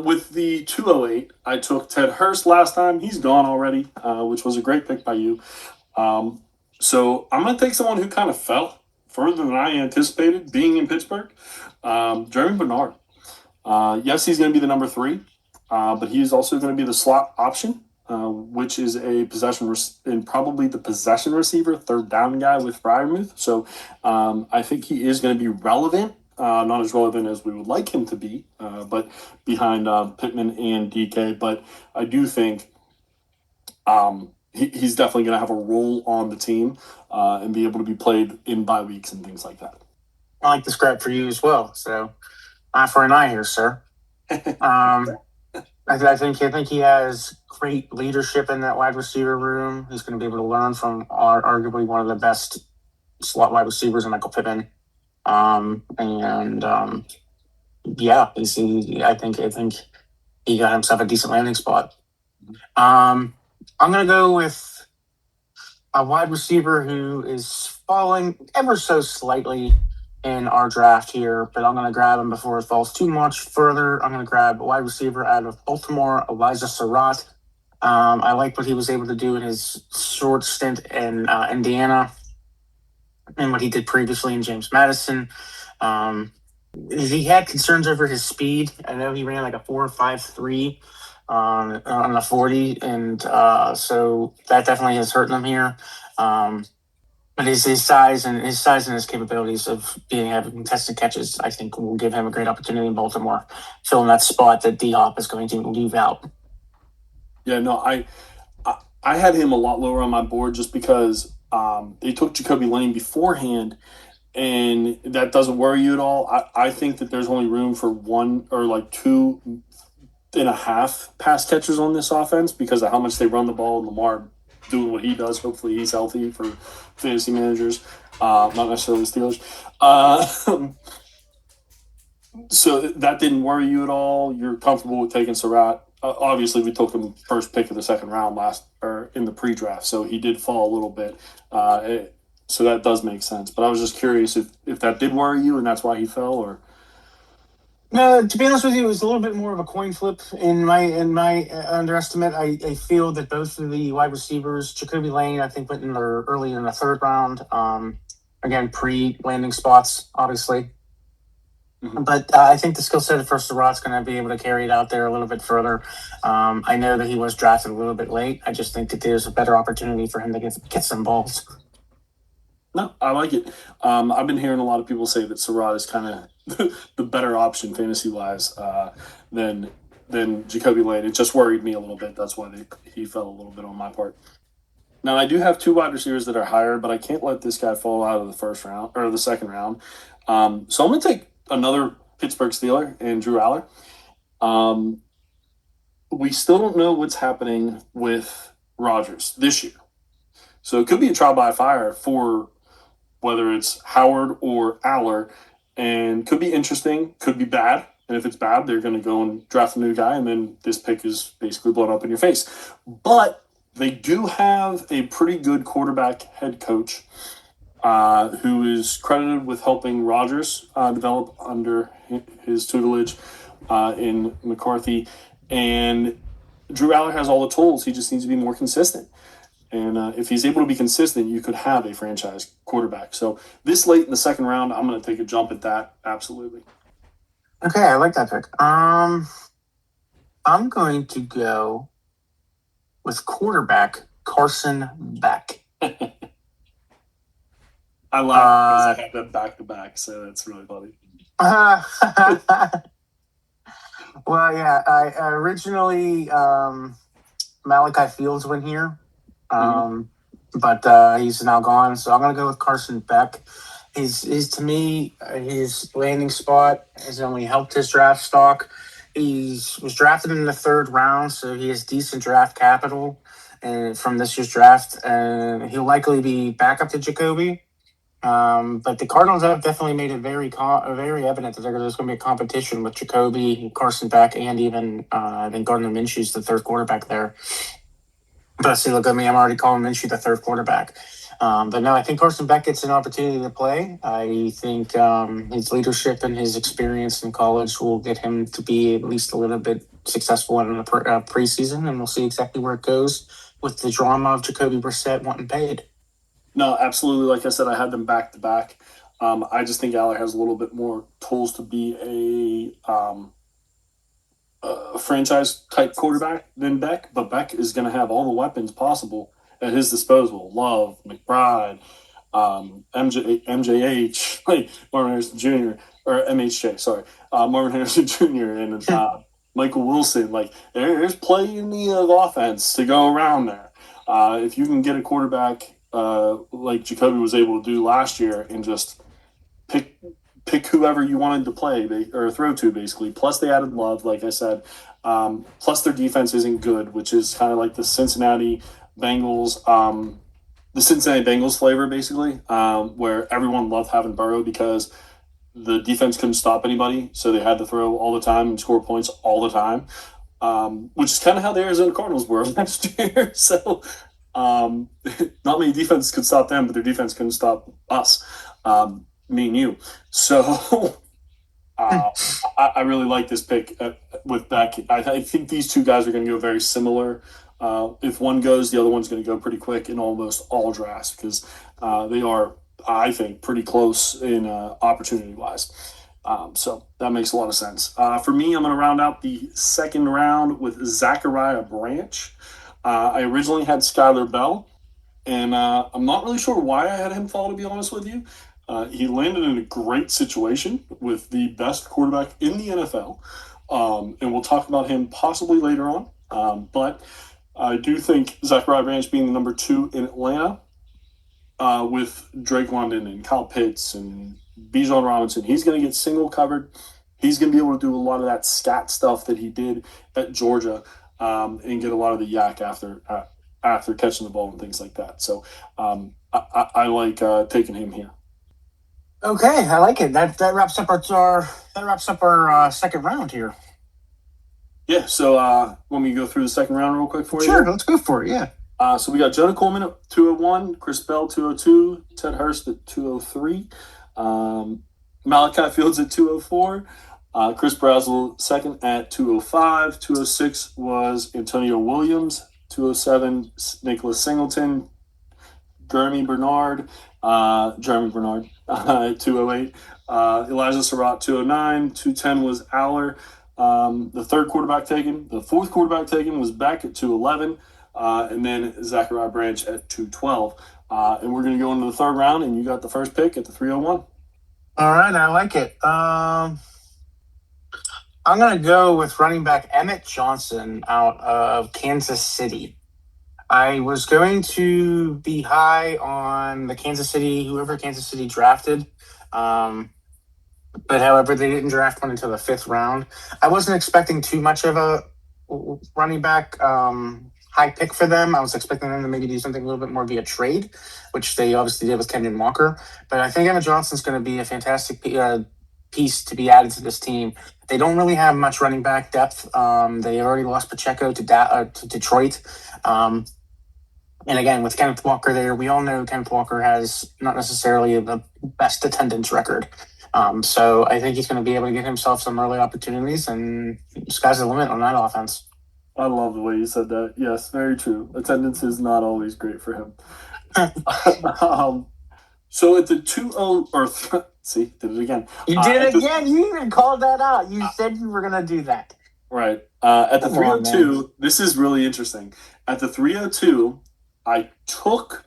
With the 208, I took Ted Hurst last time. He's gone already, which was a great pick by you. So I'm going to take someone who kind of fell further than I anticipated being in Pittsburgh. Jeremy Bernard. Yes, he's going to be the number 3, but he's also going to be the slot option, which is a and probably the possession receiver, third down guy with Freiermuth. So I think he is going to be relevant, not as relevant as we would like him to be, but behind Pittman and DK. But I do think he's definitely going to have a role on the team and be able to be played in bye weeks and things like that. I like this grab for you as well. So eye for an eye here, sir. I think he has great leadership in that wide receiver room. He's going to be able to learn from arguably one of the best slot wide receivers in Michael Pittman. Yeah, I think he got himself a decent landing spot. I'm going to go with a wide receiver who is falling ever so slightly in our draft here, but I'm going to grab him before it falls too much further. I'm going to grab a wide receiver out of Baltimore, Elijah Surratt. I like what he was able to do in his short stint in Indiana and what he did previously in James Madison. He had concerns over his speed. I know he ran like a 4.53 on the 40, and so that definitely has hurt him here. But his size and his capabilities of having contested catches, I think, will give him a great opportunity in Baltimore, filling that spot that D-Hop is going to leave out. Yeah, no, I had him a lot lower on my board just because they took Jacoby Lane beforehand, and that doesn't worry you at all. I think that there's only room for 1 or like 2.5 pass catchers on this offense because of how much they run the ball and Lamar doing what he does. Hopefully he's healthy for fantasy managers, not necessarily Steelers. So that didn't worry you at all. You're comfortable with taking Surratt. Obviously, we took him first pick of the second round in the pre-draft, so he did fall a little bit. So that does make sense. But I was just curious if that did worry you and that's why he fell, or. No, to be honest with you, it was a little bit more of a coin flip in my underestimate. I feel that both of the wide receivers, Jacoby Lane, I think went in there early in the third round. Again, pre-landing spots, obviously. Mm-hmm. But I think the skill set for Surratt's going to be able to carry it out there a little bit further. I know that he was drafted a little bit late. I just think that there's a better opportunity for him to get some balls. No, I like it. I've been hearing a lot of people say that Surratt is kind of the better option fantasy-wise than than Jacoby Lane. It just worried me a little bit. That's why he fell a little bit on my part. Now I do have two wide receivers that are higher, but I can't let this guy fall out of the first round or the second round. So I'm going to take another Pittsburgh Steeler and Drew Aller. Um, we still don't know what's happening with Rodgers this year, so it could be a trial by fire for whether it's Howard or Aller, and could be interesting, could be bad. And if it's bad, they're going to go and draft a new guy, and then this pick is basically blown up in your face. But they do have a pretty good quarterback head coach who is credited with helping Rodgers develop under his tutelage in McCarthy. And Drew Aller has all the tools. He just needs to be more consistent. And if he's able to be consistent, you could have a franchise quarterback. So this late in the second round, I'm going to take a jump at that. Absolutely. Okay, I like that pick. I'm going to go with quarterback Carson Beck. I laugh because I have them back to back, so that's really funny. Well, yeah, I originally Malachi Fields went here. But he's now gone, so I'm gonna go with Carson Beck. His to me, his landing spot has only helped his draft stock. He was drafted in the third round, so he has decent draft capital from this year's draft, and he'll likely be back up to Jacoby. But the Cardinals have definitely made it very evident that there's going to be a competition with Jacoby, Carson Beck, and even I think Gardner Minshew's the third quarterback there. But see, look at me. I'm already calling Minshew the third quarterback. But no, I think Carson Beck gets an opportunity to play. I think his leadership and his experience in college will get him to be at least a little bit successful in the preseason, and we'll see exactly where it goes with the drama of Jacoby Brissett wanting paid. No, absolutely. Like I said, I had them back to back. I just think Aller has a little bit more tools to be a franchise type quarterback than Beck, but Beck is going to have all the weapons possible at his disposal. Love, McBride, MJH, Marvin Harrison Jr., or MHJ, sorry, Marvin Harrison Jr., and Michael Wilson. Like, there's plenty of offense to go around there. If you can get a quarterback like Jacoby was able to do last year and just pick whoever you wanted to play or throw to, basically. Plus, they added Love, like I said. Plus, their defense isn't good, which is kind of like the Cincinnati Bengals flavor, basically, where everyone loved having Burrow because the defense couldn't stop anybody, so they had to throw all the time and score points all the time, which is kind of how the Arizona Cardinals were last year. So not many defenses could stop them, but their defense couldn't stop us. Me and you. So I really like this pick with Beck. I think these two guys are going to go very similar. If one goes, the other one's going to go pretty quick in almost all drafts because they are, I think, pretty close in opportunity-wise. So that makes a lot of sense. For me, I'm going to round out the second round with Zachariah Branch. I originally had Skyler Bell, and I'm not really sure why I had him fall, to be honest with you. He landed in a great situation with the best quarterback in the NFL, and we'll talk about him possibly later on. But I do think Zachariah Branch being the number 2 in Atlanta with Drake London and Kyle Pitts and Bijan Robinson, he's going to get single covered. He's going to be able to do a lot of that scat stuff that he did at Georgia and get a lot of the yak after catching the ball and things like that. So I like taking him here. Okay, I like it. That wraps up our second round here. Yeah. So when we go through the second round real quick for you. Sure, let's go for it. Yeah. So we got Jonah Coleman at 201, Chris Bell 202, Ted Hurst at 203, Malachi Fields at 204, Chris Brazel second at 205, 206 was Antonio Williams, 207 Nicholas Singleton, Jeremy Bernard at 208, Elijah Surratt 209, 210 was Aller. The third quarterback taken. The fourth quarterback taken was Beck at 211, and then Zachariah Branch at 212. And we're going to go into the third round, and you got the first pick at the 301. All right, I like it. I'm going to go with running back Emmett Johnson out of Kansas City. I was going to be high on the whoever Kansas City drafted. But however, they didn't draft one until the fifth round. I wasn't expecting too much of a running back high pick for them. I was expecting them to maybe do something a little bit more via trade, which they obviously did with Kenyon Walker. But I think Emma Johnson's going to be a fantastic piece to be added to this team. They don't really have much running back depth. They already lost Pacheco to Detroit. And again, with Kenneth Walker there, we all know Kenneth Walker has not necessarily the best attendance record. So I think he's going to be able to get himself some early opportunities, and sky's the limit on that offense. I love the way you said that. Yes, very true. Attendance is not always great for him. So at the 2-0, see, did it again. You did it again. You even called that out. You said you were going to do that. Right. At the 302, this is really interesting. At the 302, I took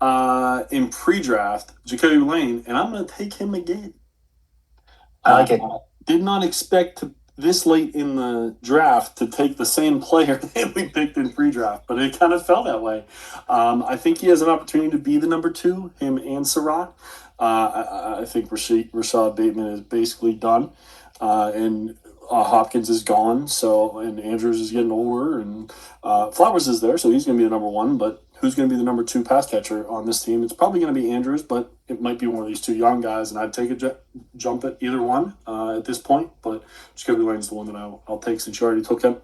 in pre-draft Jacoby Lane, and I'm going to take him again. I like it. Did not expect this late in the draft to take the same player that we picked in pre-draft, but it kind of fell that way. I think he has an opportunity to be the number 2, him and Surratt. I think Rashad Bateman is basically done, and Hopkins is gone. So, and Andrews is getting older, and Flowers is there, so he's going to be the number 1. But who's going to be the number 2 pass catcher on this team? It's probably going to be Andrews, but it might be one of these 2 young guys, and I'd take a jump at either one at this point. But Jacoby Lane's the one that I'll take since you already took him.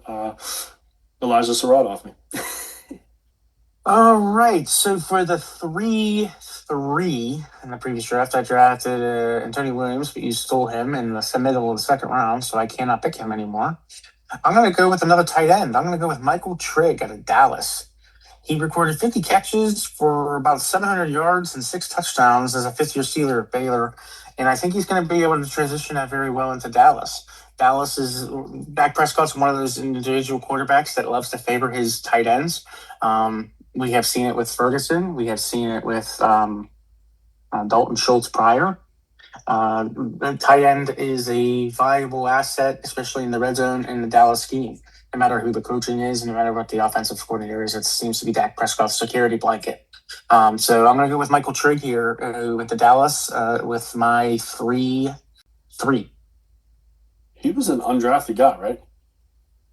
Elijah Surratt off me. All right. So for the 3-3 in the previous draft, I drafted Antonio Williams, but you stole him in the middle of the second round, so I cannot pick him anymore. I'm going to go with another tight end. I'm going to go with Michael Trigg out of Dallas. He recorded 50 catches for about 700 yards and 6 touchdowns as a fifth-year Steeler at Baylor, and I think he's going to be able to transition that very well into Dallas. Dak Prescott's one of those individual quarterbacks that loves to favor his tight ends. We have seen it with Ferguson. We have seen it with Dalton Schultz prior. The tight end is a valuable asset, especially in the red zone in the Dallas scheme. No matter who the coaching is, no matter what the offensive coordinator is, it seems to be Dak Prescott's security blanket. So I'm going to go with Michael Trigg here with the Dallas with my 3-3. He was an undrafted guy, right?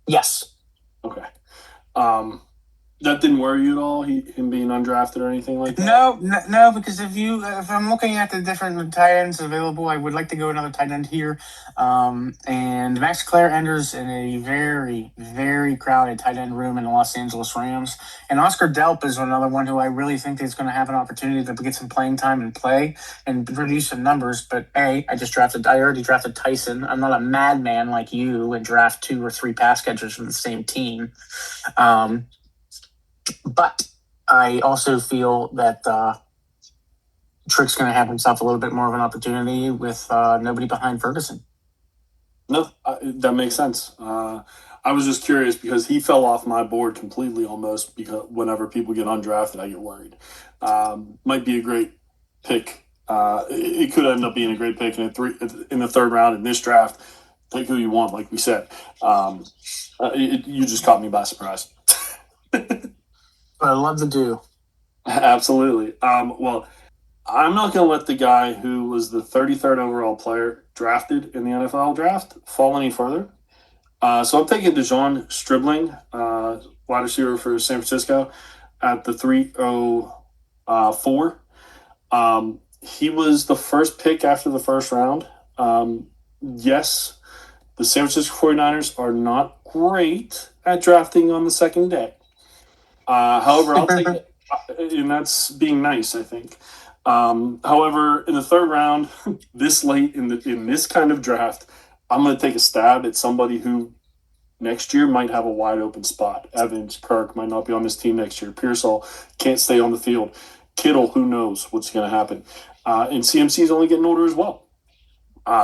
Yes. Okay. That didn't worry you at all, him being undrafted or anything like that? No, because if I'm looking at the different tight ends available, I would like to go another tight end here. And Max Clare enters in a very, very crowded tight end room in the Los Angeles Rams. And Oscar Delp is another one who I really think is going to have an opportunity to get some playing time and play and produce some numbers. But I already drafted Tyson. I'm not a madman like you and draft 2 or 3 pass catchers from the same team. But I also feel that Trick's going to have himself a little bit more of an opportunity with nobody behind Ferguson. No, that makes sense. I was just curious because he fell off my board completely almost, because whenever people get undrafted, I get worried. Might be a great pick. It could end up being a great pick in the third round in this draft. Take who you want, like we said. You just caught me by surprise. But I love to do. Absolutely. Well, I'm not going to let the guy who was the 33rd overall player drafted in the NFL draft fall any further. So I'm taking DeJon Stribling, wide receiver for San Francisco, at the 304. He was the first pick after the first round. Yes, the San Francisco 49ers are not great at drafting on the second day. However, I'll take it, and that's being nice, I think. However, in the third round, this late in this kind of draft, I'm going to take a stab at somebody who next year might have a wide open spot. Evans, Kirk might not be on this team next year. Pearsall can't stay on the field. Kittle, who knows what's going to happen. And CMC is only getting older as well.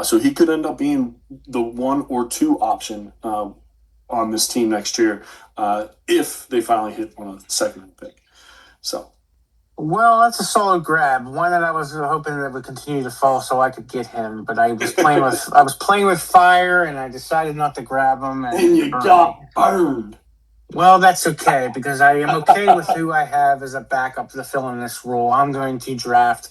So he could end up being the 1 or 2 option on this team next year if they finally hit on a second pick. So, Well, that's a solid grab. One that I was hoping that would continue to fall so I could get him, but I was playing with fire and I decided not to grab him and And you got burned. Well, that's okay because I am okay with who I have as a backup to fill in this role. I'm going to draft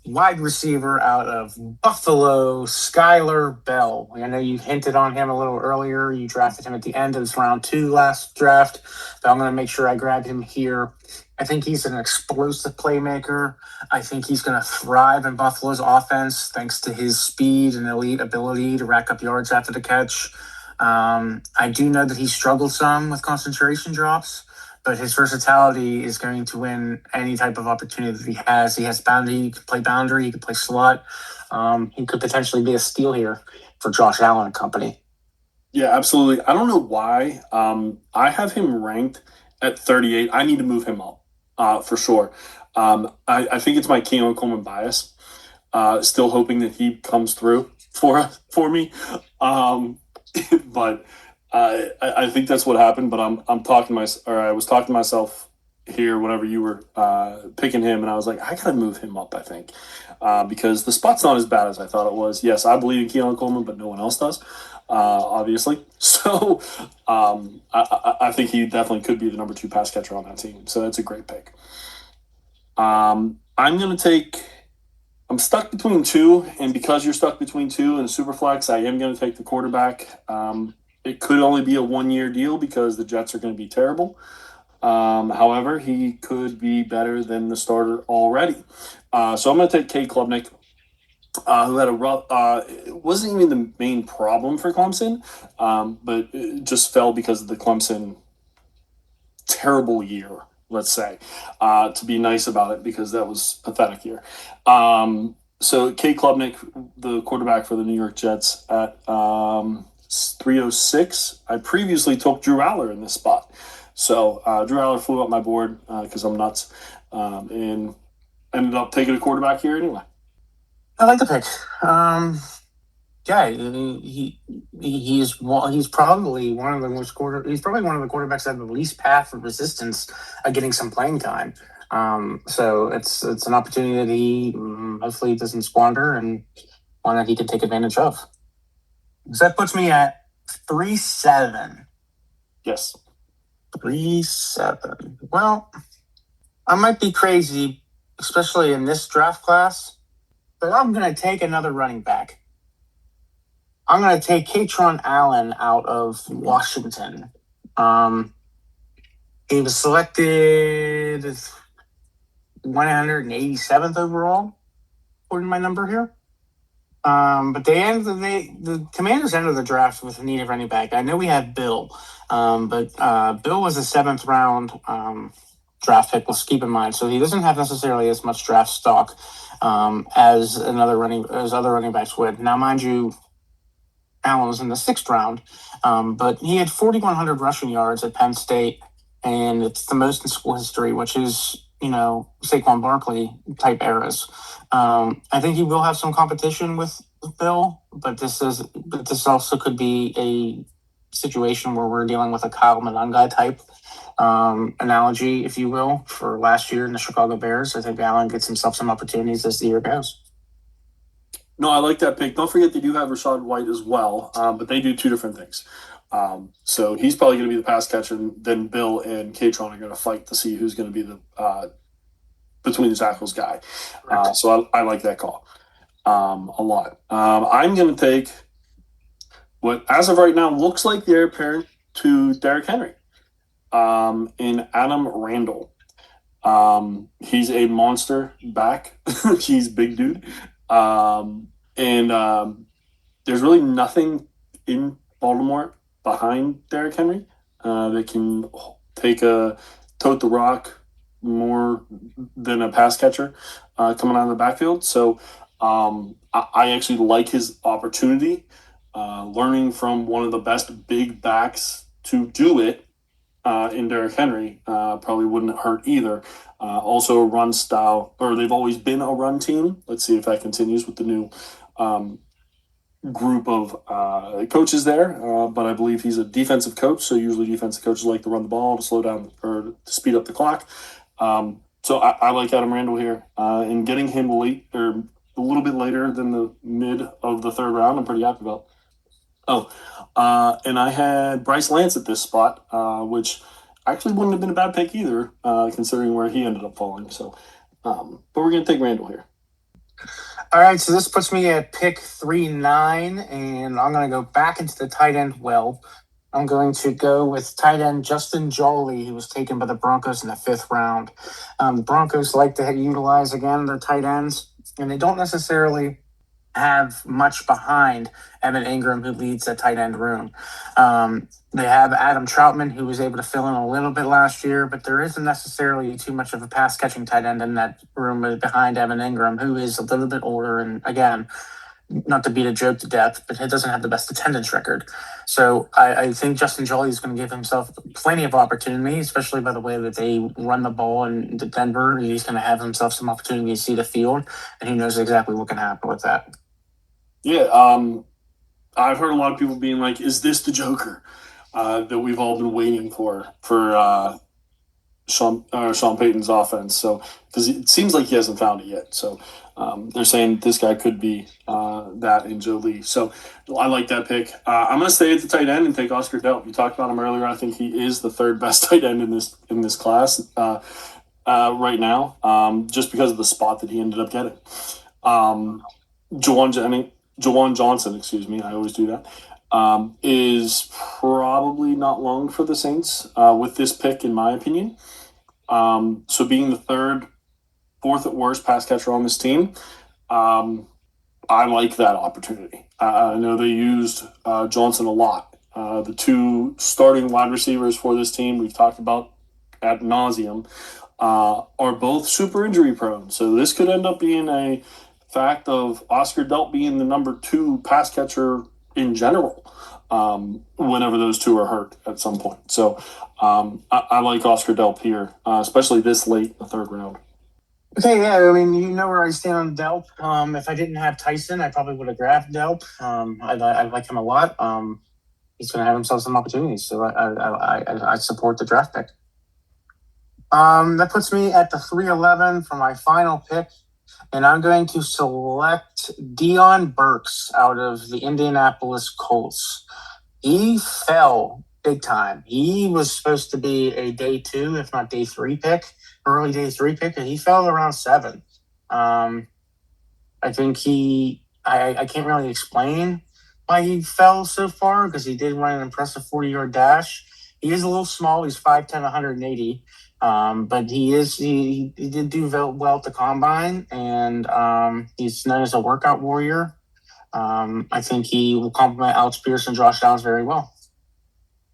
wide receiver out of Buffalo, Skylar Bell. I know you hinted on him a little earlier. You drafted him at the end of this round 2 last draft, but I'm going to make sure I grab him here. I think he's an explosive playmaker. I think he's going to thrive in Buffalo's offense thanks to his speed and elite ability to rack up yards after the catch. I do know that he struggled some with concentration drops, but his versatility is going to win any type of opportunity that he has. He has boundary. He can play boundary. He can play slot. He could potentially be a steal here for Josh Allen and company. Yeah, absolutely. I don't know why. I have him ranked at 38. I need to move him up for sure. I think it's my Keon Coleman bias. Still hoping that he comes through for me. Um, but I think that's what happened. But I was talking to myself here whenever you were picking him, and I was like, I gotta move him up. I think because the spot's not as bad as I thought it was. Yes, I believe in Keon Coleman, but no one else does, obviously. So I think he definitely could be the number 2 pass catcher on that team. So that's a great pick. I'm gonna take. I'm stuck between 2, and because you're stuck between 2 and Superflex, I am going to take the quarterback. It could only be a 1-year deal because the Jets are going to be terrible. However, he could be better than the starter already. So I'm going to take Kate Klubnik, who had a rough. It wasn't even the main problem for Clemson, but it just fell because of the Clemson terrible year, let's say, to be nice about it because that was a pathetic year. So Kate Klubnik, the quarterback for the New York Jets at 306. I previously took Drew Aller in this spot. So Drew Aller flew up my board because I'm nuts and ended up taking a quarterback here anyway. I like the pick. Yeah, he's probably one of the he's probably one of the quarterbacks that have the least path of resistance of getting some playing time. So it's an opportunity that he hopefully doesn't squander and one that he can take advantage of. So that puts me at 3-7. Yes. 3-7. Well, I might be crazy, especially in this draft class, but I'm going to take another running back. I'm going to take Katron Allen out of Washington. He was selected 187th overall, according to my number here. But the Commanders ended the draft with a need of running back. I know we had Bill, but Bill was a 7th round draft pick. Let's keep in mind, so he doesn't have necessarily as much draft stock as other running backs would. Now, mind you, Allen was in the 6th round, but he had 4,100 rushing yards at Penn State, and it's the most in school history, which is, Saquon Barkley type eras. I think he will have some competition with Bill, but this also could be a situation where we're dealing with a Kyle Monangai type analogy, if you will, for last year in the Chicago Bears. I think Allen gets himself some opportunities as the year goes. No, I like that pick. Don't forget they do have Rashad White as well, but they do 2 different things. So he's probably going to be the pass catcher, and then Bill and Katron are going to fight to see who's going to be the between the tackles guy. So I like that call a lot. I'm going to take what, as of right now, looks like the heir apparent to Derrick Henry in Adam Randall. He's a monster back. He's big dude. And there's really nothing in Baltimore behind Derrick Henry that can tote the rock more than a pass catcher coming out of the backfield. So I actually like his opportunity. Learning from one of the best big backs to do it in Derrick Henry probably wouldn't hurt either. Also, a run style, or they've always been a run team. Let's see if that continues with the new group of coaches there. But I believe he's a defensive coach, so usually defensive coaches like to run the ball to slow down or to speed up the clock. So I like Adam Randall here, and getting him late or a little bit later than the mid of the third round. I'm pretty happy about. Oh, and I had Bryce Lance at this spot, which actually wouldn't have been a bad pick either, considering where he ended up falling. So, but we're gonna take Randall here. All right, so this puts me at pick 3-9, and I'm going to go back into the tight end well. I'm going to go with tight end Justin Jolly, who was taken by the Broncos in the 5th round. The Broncos like to utilize, again, their tight ends, and they don't necessarily have much behind Evan Ingram, who leads the tight end room. They have Adam Troutman, who was able to fill in a little bit last year, but there isn't necessarily too much of a pass catching tight end in that room behind Evan Ingram, who is a little bit older. And again, not to beat a joke to death, but he doesn't have the best attendance record. So I think Justin Jolly is going to give himself plenty of opportunity, especially by the way that they run the ball in Denver. He's going to have himself some opportunity to see the field, and he knows exactly what can happen with that. Yeah, I've heard a lot of people being like, "Is this the Joker that we've all been waiting for Sean Payton's offense?" So because it seems like he hasn't found it yet. So they're saying this guy could be that in Jolie. So I like that pick. I'm going to stay at the tight end and take Oscar Delp. You talked about him earlier. I think he is the third best tight end in this class right now, just because of the spot that he ended up getting. Jawan Johnson, excuse me, I always do that, is probably not long for the Saints with this pick, in my opinion. So being the fourth at worst pass catcher on this team, I like that opportunity. I know they used Johnson a lot. The two starting wide receivers for this team we've talked about ad nauseum are both super injury prone. So this could end up being a fact of Oscar Delp being the number 2 pass catcher in general whenever those two are hurt at some point. So I like Oscar Delp here, especially this late in the third round. Okay, yeah, I mean, you know where I stand on Delp. If I didn't have Tyson, I probably would have grabbed Delp. I like him a lot. He's going to have himself some opportunities, so I support the draft pick. That puts me at the 3-11 for my final pick, and I'm going to select Dion Burks out of the Indianapolis Colts. He fell big time. He was supposed to be a day 2, if not day 3 pick, early day 3 pick, and he fell around 7. I think I can't really explain why he fell so far, because he did run an impressive 40-yard dash. He is a little small. He's 5'10", 180. But he did do well at the combine, and he's known as a workout warrior. I think he will complement Alex Pierce and Josh Downs very well.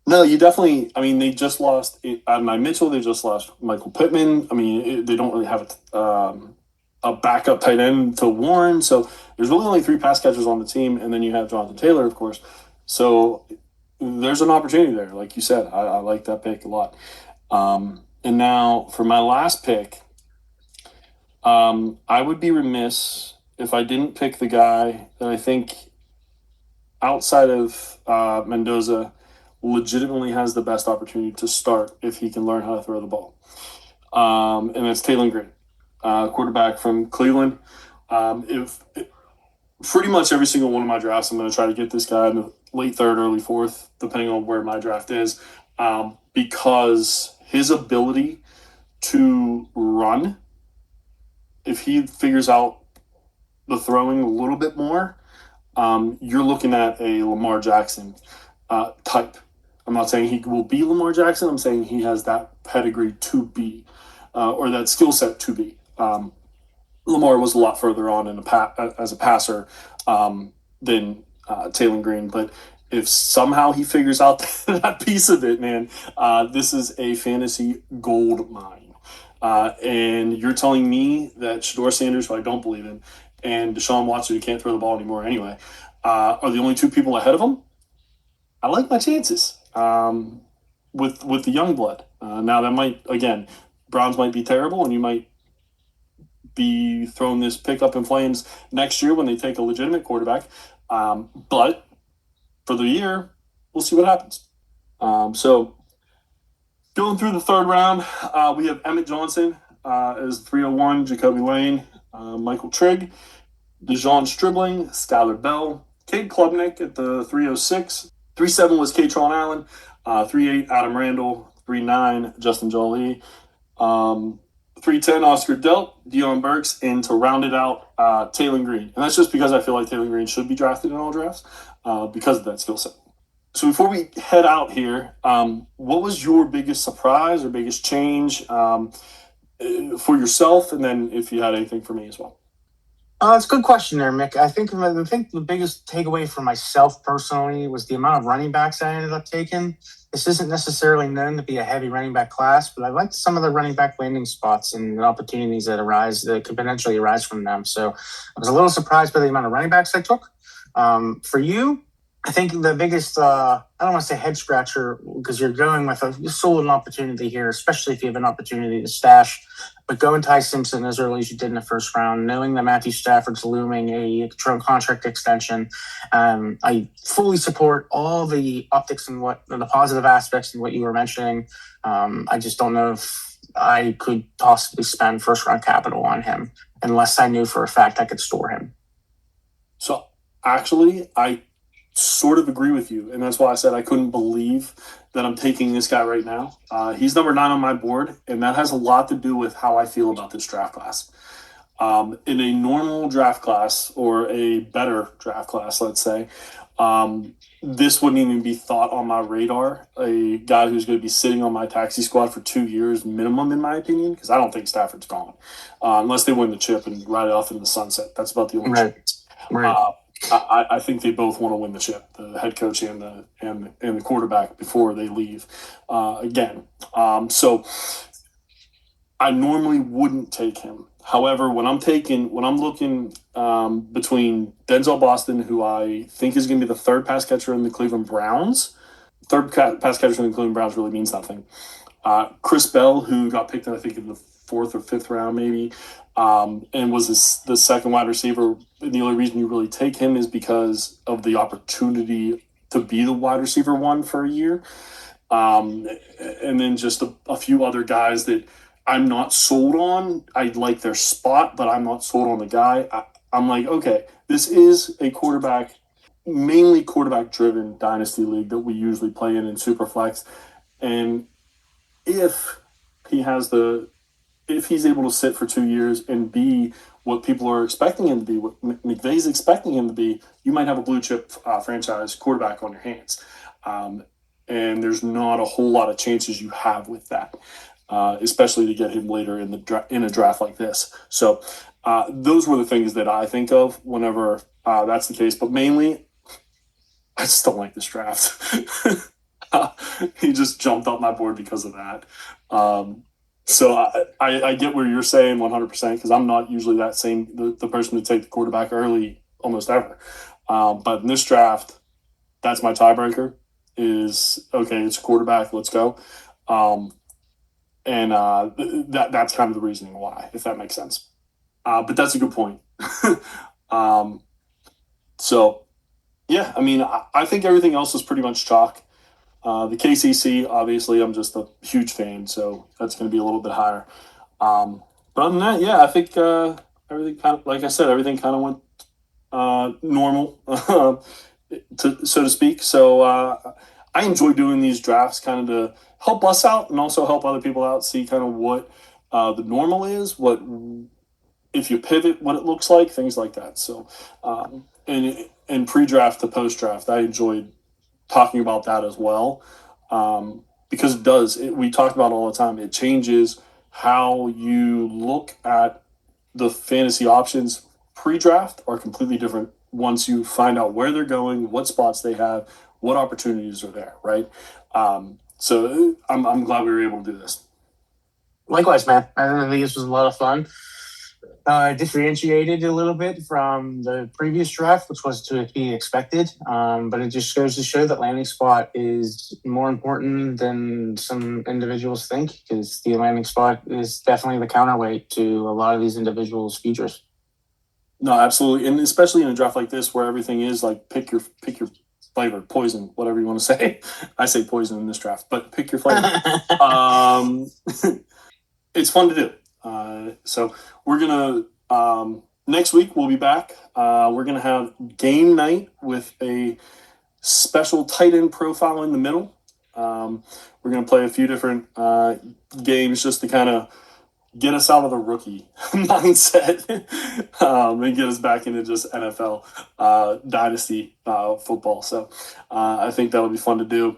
No, you definitely. I mean, they just lost my Mitchell. They just lost Michael Pittman. I mean, they don't really have a backup tight end to Warren. So there's really only 3 pass catchers on the team, and then you have Jonathan Taylor, of course. So there's an opportunity there, like you said. I like that pick a lot. And now for my last pick, I would be remiss if I didn't pick the guy that I think outside of Mendoza legitimately has the best opportunity to start if he can learn how to throw the ball. And that's Taylor Green, quarterback from Cleveland. If pretty much every single one of my drafts, I'm going to try to get this guy in the late 3rd, early 4th, depending on where my draft is, because his ability to run, if he figures out the throwing a little bit more, you're looking at a Lamar Jackson type. I'm not saying he will be Lamar Jackson. I'm saying he has that pedigree to be, or that skill set to be. Lamar was a lot further on as a passer than Taylor Green, but if somehow he figures out that piece of it, man, this is a fantasy gold mine. And you're telling me that Shedeur Sanders, who I don't believe in, and Deshaun Watson, who can't throw the ball anymore anyway, are the only 2 people ahead of him? I like my chances with the young blood. Now that might, again, Browns might be terrible, and you might be throwing this pick up in flames next year when they take a legitimate quarterback. But for the year, we'll see what happens. So going through the 3rd round, we have Emmett Johnson, is 301, Jacoby Lane, Michael Trigg, DeJean Stribling, Skylar Bell, Cade Klubnik at the 306. 3-7 was Katron Allen. 3-8, Adam Randall. 3-9, Justin Jolie. 3-10, Oscar Delp, Dion Burks, and to round it out, Taylor Green. And that's just because I feel like Taylor Green should be drafted in all drafts because of that skill set. So before we head out here, what was your biggest surprise or biggest change for yourself? And then if you had anything for me as well. It's a good question there, Mick. I think the biggest takeaway for myself personally was the amount of running backs I ended up taking. This isn't necessarily known to be a heavy running back class, but I liked some of the running back landing spots and the opportunities that could potentially arise from them. So I was a little surprised by the amount of running backs I took. For you, I think the biggest, I don't want to say head scratcher because you're going with a solid opportunity here, especially if you have an opportunity to stash. But going Ty Simpson as early as you did in the first round, knowing that Matthew Stafford's looming a contract extension, I fully support all the optics and the positive aspects and what you were mentioning. I just don't know if I could possibly spend first round capital on him unless I knew for a fact I could store him. So actually, I sort of agree with you, and that's why I said I couldn't believe that I'm taking this guy right now. He's number 9 on my board, and that has a lot to do with how I feel about this draft class. In a normal draft class or a better draft class, let's say, this wouldn't even be thought on my radar. A guy who's going to be sitting on my taxi squad for 2 years minimum, in my opinion, because I don't think Stafford's gone unless they win the chip and ride it off into the sunset. That's about the only chance. Right. I think they both want to win the chip, the head coach and the quarterback, before they leave again. So I normally wouldn't take him. However, when I'm looking between Denzel Boston, who I think is going to be the third pass catcher in the Cleveland Browns, pass catcher in the Cleveland Browns really means nothing. Chris Bell, who got picked, I think, in the 4th or 5th round, maybe, and was the second wide receiver. And the only reason you really take him is because of the opportunity to be the wide receiver 1 for a year. And then just a few other guys that I'm not sold on. I like their spot, but I'm not sold on the guy. I'm like, okay, this is a mainly quarterback-driven dynasty league that we usually play in superflex. And if he's able to sit for 2 years and be what people are expecting him to be, what McVay's expecting him to be, you might have a blue chip franchise quarterback on your hands. And there's not a whole lot of chances you have with that, especially to get him later in a draft like this. So those were the things that I think of whenever that's the case. But mainly, I just don't like this draft. He just jumped up my board because of that. So I get where you're saying 100%, because I'm not usually the person to take the quarterback early almost ever. But in this draft, that's my tiebreaker is, okay, it's a quarterback, let's go. And that's kind of the reasoning why, if that makes sense. But that's a good point. So, yeah, I mean, I think everything else is pretty much chalk. The KCC, obviously, I'm just a huge fan, so that's going to be a little bit higher. But other than that, yeah, I think everything kind of, like I said, everything kind of went normal, so to speak. So I enjoy doing these drafts kind of to help us out and also help other people out, see kind of what the normal is, what if you pivot, what it looks like, things like that. So and pre-draft to post-draft, I enjoyed talking about that as well, because it does. We talk about it all the time. It changes how you look at the fantasy options. Pre-draft are completely different once you find out where they're going, what spots they have, what opportunities are there, right? So I'm glad we were able to do this. Likewise, man. I think this was a lot of fun. Differentiated a little bit from the previous draft, which was to be expected. But it just goes to show that landing spot is more important than some individuals think, because the landing spot is definitely the counterweight to a lot of these individuals' features. No, absolutely. And especially in a draft like this where everything is like pick your flavor, poison, whatever you want to say. I say poison in this draft, but pick your flavor. It's fun to do. So we're going to, next week we'll be back. We're going to have game night with a special tight end profile in the middle. We're going to play a few different games just to kind of get us out of the rookie mindset and get us back into just NFL dynasty football. So I think that'll be fun to do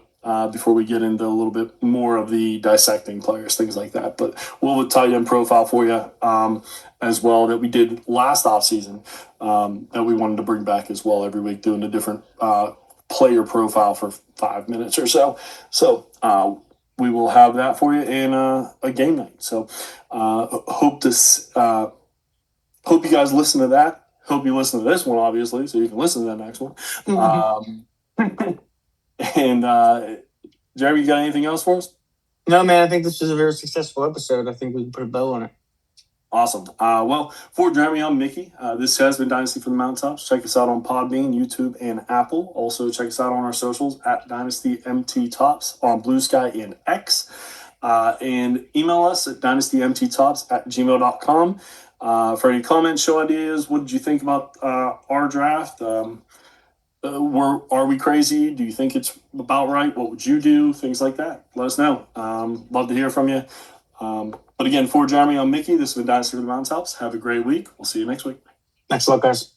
before we get into a little bit more of the dissecting players, things like that. But we'll have a tight end profile for you as well that we did last offseason that we wanted to bring back as well every week, doing a different player profile for 5 minutes or so. So we will have that for you in a game night. So hope you guys listen to that. Hope you listen to this one, obviously, so you can listen to the next one. And Jeremy, you got anything else for us? No, man, I think this was a very successful episode. I think we can put a bow on it. Awesome. Well, for Jeremy, I'm Mickey. This has been Dynasty from the Mountaintops. Check us out on Podbean, YouTube, and Apple. Also, check us out on our socials at dynastymttops on Blue Sky and X. And email us at dynastymttops@gmail.com for any comments, show ideas. What did you think about our draft? Are we crazy? Do you think it's about right? What would you do? Things like that. Let us know. Love to hear from you. But again, for Jeremy, I'm Mickey. This has been Dynasty from the Mountaintops. Have a great week. We'll see you next week. Thanks a lot, guys.